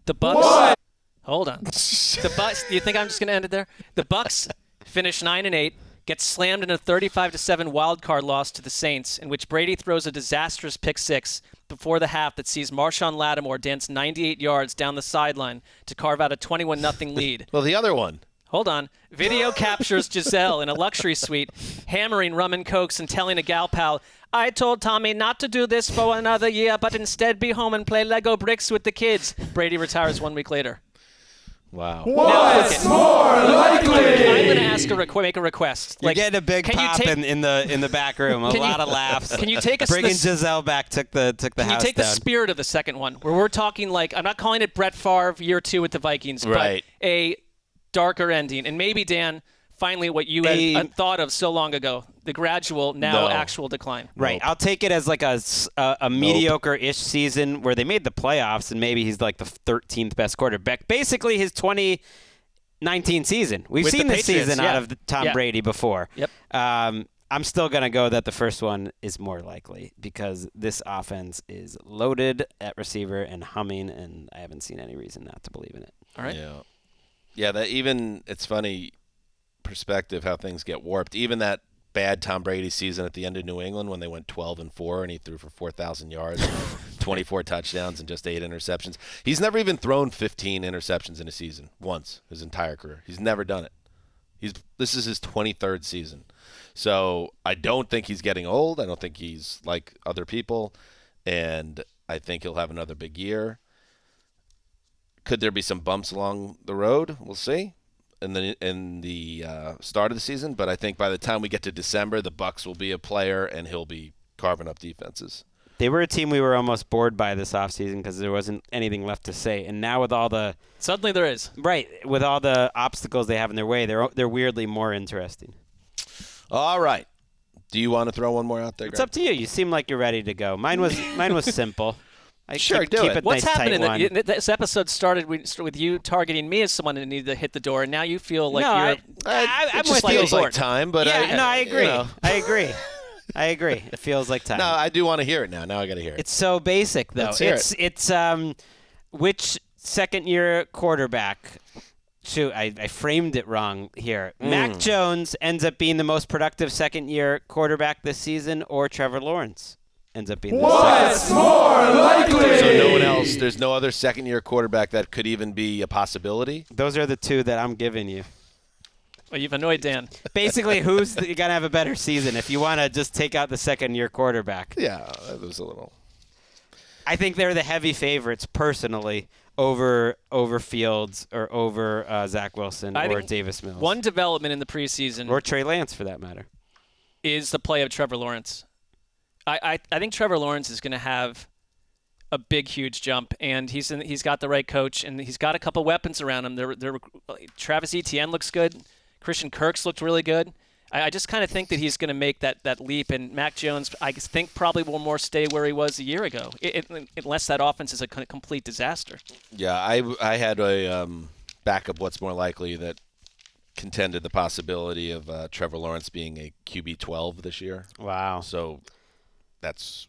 The Bucs. What? Hold on. The Bucs. You think I'm just going to end it there? The Bucs finish 9-8. Gets slammed in a 35-7 wild-card loss to the Saints, in which Brady throws a disastrous pick-6 before the half that sees Marshawn Lattimore dance 98 yards down the sideline to carve out a 21-0 lead. Well, the other one. Hold on. Video captures Giselle in a luxury suite, hammering rum and cokes and telling a gal pal, I told Tommy not to do this for another year, but instead be home and play Lego bricks with the kids. Brady retires 1 week later. Wow. What's more likely? I'm going to ask make a request. You're getting a big pop in the back room. A lot of laughs. Can you take us bringing Giselle back took the house down. Can you take the spirit of the second one, where we're talking like, I'm not calling it Brett Favre year 2 with the Vikings, right, but a darker ending, and maybe Dan, finally what you had thought of so long ago, the gradual actual decline. Right. Nope. I'll take it as like a mediocre-ish season where they made the playoffs and maybe he's like the 13th best quarterback. Basically his 2019 season. We've seen this season out of Tom Brady before. Yep. I'm still going to go that the first one is more likely because this offense is loaded at receiver and humming, and I haven't seen any reason not to believe in it. All right. Yeah, it's funny perspective how things get warped. Even that bad Tom Brady season at the end of New England when they went 12-4 and he threw for 4,000 yards, 24 touchdowns and just 8 interceptions. He's never even thrown 15 interceptions in a season once his entire career. He's never done it. This is his 23rd season. So I don't think he's getting old. I don't think he's like other people, and I think he'll have another big year. Could there be some bumps along the road? We'll see. In the start of the season, but I think by the time we get to December, the Bucs will be a player and he'll be carving up defenses. They were a team we were almost bored by this offseason because there wasn't anything left to say, and now with all the suddenly there is with all the obstacles they have in their way, they're weirdly more interesting. All right, do you want to throw one more out there, Greg? It's up to you. You seem like you're ready to go. Mine was simple. Keep it. What's nice, happening? This episode started with you targeting me as someone who needed to hit the door, and now you feel like I'm with you. Feels like time, but I agree. I agree. It feels like time. No, I do want to hear it now. Now I got to hear it. It's so basic, though. Let's hear it. Which second-year quarterback? Shoot, I framed it wrong here. Mac Jones ends up being the most productive second-year quarterback this season, or Trevor Lawrence ends up being What's more likely? So no one else, there's no other second-year quarterback that could even be a possibility? Those are the two that I'm giving you. Well, you've annoyed Dan. Basically, you got to have a better season if you want to just take out the second-year quarterback. Yeah, that was a little. I think they're the heavy favorites, personally, over Fields or over Zach Wilson or Davis Mills. One development in the preseason. Or Trey Lance, for that matter. is the play of Trevor Lawrence. I think Trevor Lawrence is going to have a big, huge jump, and he's got the right coach, and he's got a couple weapons around him. Travis Etienne looks good. Christian Kirk's looked really good. I just kind of think that he's going to make that leap, and Mac Jones, I think, probably will more stay where he was a year ago, unless that offense is a complete disaster. Yeah, I had a backup what's more likely that contended the possibility of Trevor Lawrence being a QB 12 this year. Wow. So that's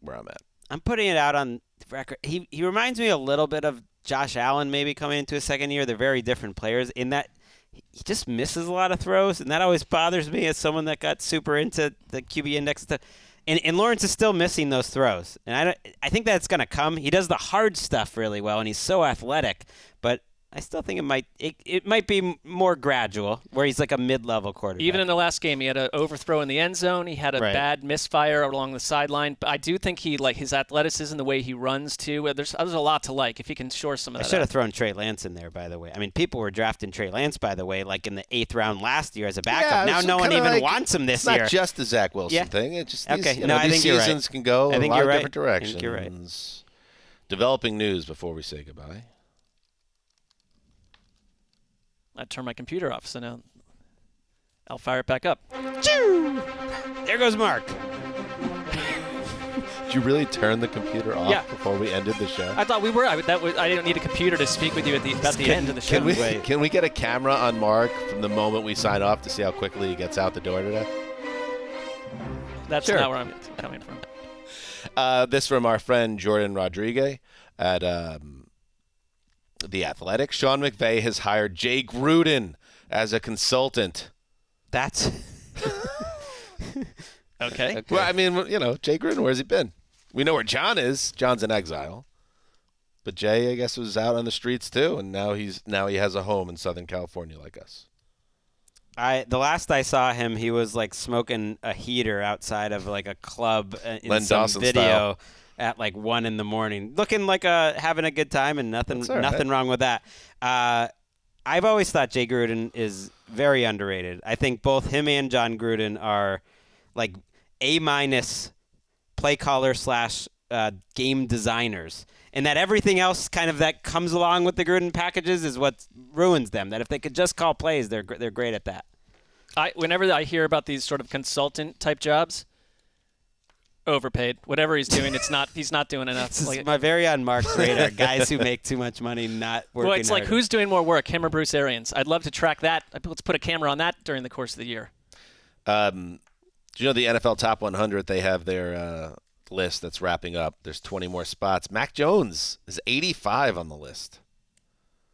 where I'm at. I'm putting it out on the record. He reminds me a little bit of Josh Allen maybe coming into his second year. They're very different players in that he just misses a lot of throws, and that always bothers me as someone that got super into the QB index and stuff. And Lawrence is still missing those throws. And I think that's going to come. He does the hard stuff really well, and he's so athletic, but I still think it might be more gradual, where he's like a mid-level quarterback. Even in the last game, he had an overthrow in the end zone. He had a bad misfire along the sideline. But I do think his athleticism, the way he runs too. There's a lot to like if he can shore some of that. I should have thrown Trey Lance in there, by the way. I mean, people were drafting Trey Lance, by the way, like in the 8th round last year as a backup. Now no one even wants him this year. It's not just the Zach Wilson thing. It's just I think these seasons can go a lot of different directions. I think you're right. Developing news before we say goodbye. I turned my computer off, so now I'll fire it back up. There goes Mark. Did you really turn the computer off before we ended the show? I thought we were. I didn't need a computer to speak with you about the end of the show. Can we get a camera on Mark from the moment we sign off to see how quickly he gets out the door today? That's not where I'm coming from. This from our friend Jordan Rodriguez at The Athletic. Sean McVay has hired Jay Gruden as a consultant. That's okay. Well, I mean, Jay Gruden, where's he been? We know where John is. John's in exile. But Jay, I guess, was out on the streets too, and now he has a home in Southern California like us. The last I saw him, he was like smoking a heater outside of like a club in Len some Dawson video. Style. At like 1 a.m, looking like having a good time, and nothing wrong with that. I've always thought Jay Gruden is very underrated. I think both him and John Gruden are like A- play caller / game designers, and that everything else kind of that comes along with the Gruden packages is what ruins them. That if they could just call plays, they're great at that. Whenever I hear about these sort of consultant type jobs. Overpaid. Whatever he's doing, he's not doing enough. This is my very on Mark's radar. Guys who make too much money not working Well, it's like harder. who's doing more work, him or Bruce Arians? I'd love to track that. Let's put a camera on that during the course of the year. Do you know the NFL Top 100? They have their list that's wrapping up. There's 20 more spots. Mac Jones is 85 on the list.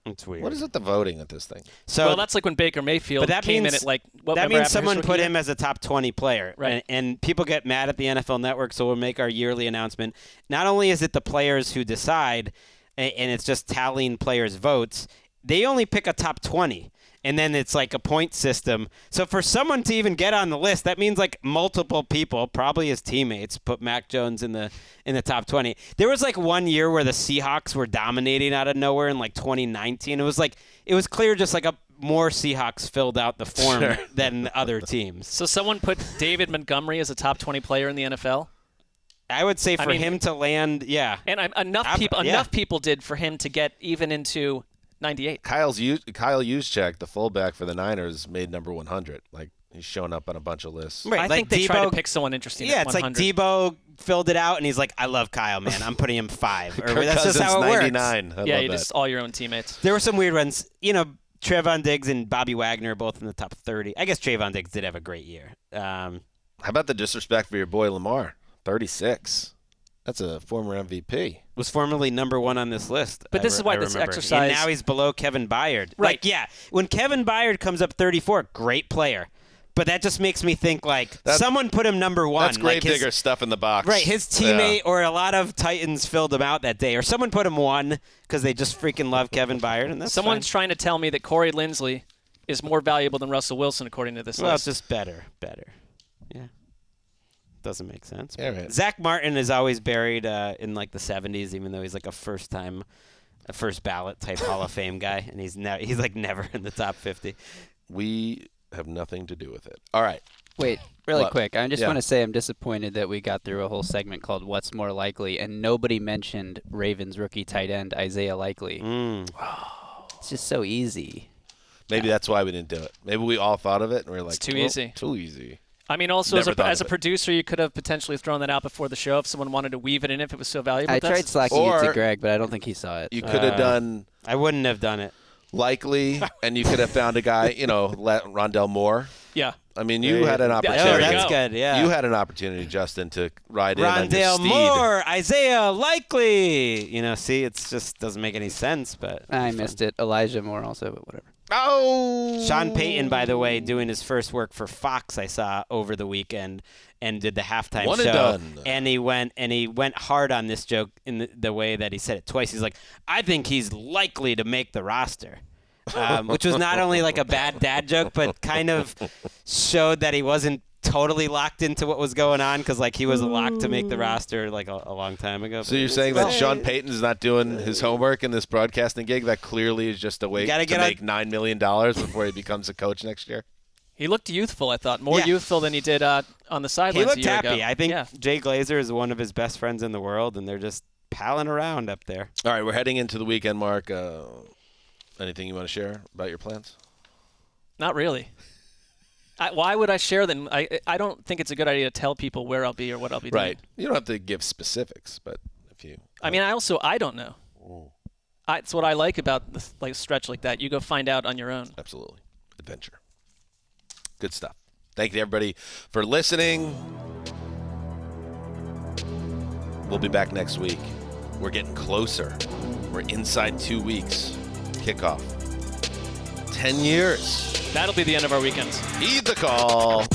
It's weird. What is it, the voting at this thing? Well, that's like when Baker Mayfield came in at like what? That means someone put him as a top 20 player. Right. And people get mad at the NFL Network, so we'll make our yearly announcement. Not only is it the players who decide, and it's just tallying players' votes, they only pick a top 20. And then it's like a point system. So for someone to even get on the list, that means like multiple people, probably his teammates, put Mac Jones in the top 20. There was like 1 year where the Seahawks were dominating out of nowhere in like 2019. It was clear just like more Seahawks filled out the form than other teams. So someone put David Montgomery as a top 20 player in the NFL? I would say him to land, yeah. And enough people did for him to get even into 98. Kyle Juszczyk, the fullback for the Niners, made number 100. Like, he's showing up on a bunch of lists. Right, I think they try to pick someone interesting. Yeah, at it's 100. like Debo filled it out, and he's like, I love Kyle, man. I'm putting him 5. Kirk That's just how it 99. works. I Yeah, love you that. just all your own teammates. There were some weird ones. Trevon Diggs and Bobby Wagner both in the top 30. I guess Trevon Diggs did have a great year. How about the disrespect for your boy Lamar? 36. That's a former MVP. Was formerly number 1 on this list. But this is why this exercise. And now he's below Kevin Byard. Right. Like, yeah, when Kevin Byard comes up 34, great player. But that just makes me think, someone put him number 1. That's grave digger stuff in the box. Right, his teammate or a lot of Titans filled him out that day. Or someone put him 1 because they just freaking love Kevin Byard. And that's Someone's trying to tell me that Corey Linsley is more valuable than Russell Wilson, according to this list. Well, it's just better. Yeah. Doesn't make sense. Yeah, right. Zach Martin is always buried in like the 70s, even though he's like a first ballot type Hall of Fame guy, and he's like never in the top 50. We have nothing to do with it. All right. Wait, really What? quick. I just Yeah. want to say I'm disappointed that we got through a whole segment called What's More Likely, and nobody mentioned Ravens rookie tight end Isaiah Likely. It's just so easy. Maybe that's why we didn't do it. Maybe we all thought of it, and we were like, It's too easy. Too easy. I mean, also Never thought as a of it. producer, you could have potentially thrown that out before the show if someone wanted to weave it in if it was so valuable. I tried slacking it to Greg, but I don't think he saw it. You could have done I wouldn't have done it. Likely, and you could have found a guy, Rondell Moore. Yeah. I mean, you had an opportunity. Oh, that's good, yeah. You had an opportunity, Justin, to ride in on your Rondell steed. Moore, Isaiah Likely. See, it just doesn't make any sense, but I missed it. Elijah Moore also, but whatever. Oh! Sean Payton, by the way, doing his first work for Fox, I saw over the weekend, and did the halftime One show. and done. And he went hard on this joke in the way that he said it twice. He's like, I think he's likely to make the roster. Which was not only like a bad dad joke, but kind of showed that he wasn't totally locked into what was going on, because he was locked to make the roster like a long time ago. So you're saying that Sean Payton's not doing his homework in this broadcasting gig? That clearly is just a way to make $9 million before he becomes a coach next year? He looked youthful, I thought. More youthful than he did on the sidelines He looked a year happy. ago. I think Jay Glazer is one of his best friends in the world, and they're just palling around up there. All right, we're heading into the weekend, Mark. Anything you want to share about your plans? Not really. Why would I share them? I don't think it's a good idea to tell people where I'll be or what I'll be doing. Right. You don't have to give specifics, but if you... I mean, I don't know. It's what I like about a stretch like that. You go find out on your own. Absolutely. Adventure. Good stuff. Thank you, everybody, for listening. We'll be back next week. We're getting closer. We're inside 2 weeks. Kickoff. 10 years. That'll be the end of our weekends. Heed the call.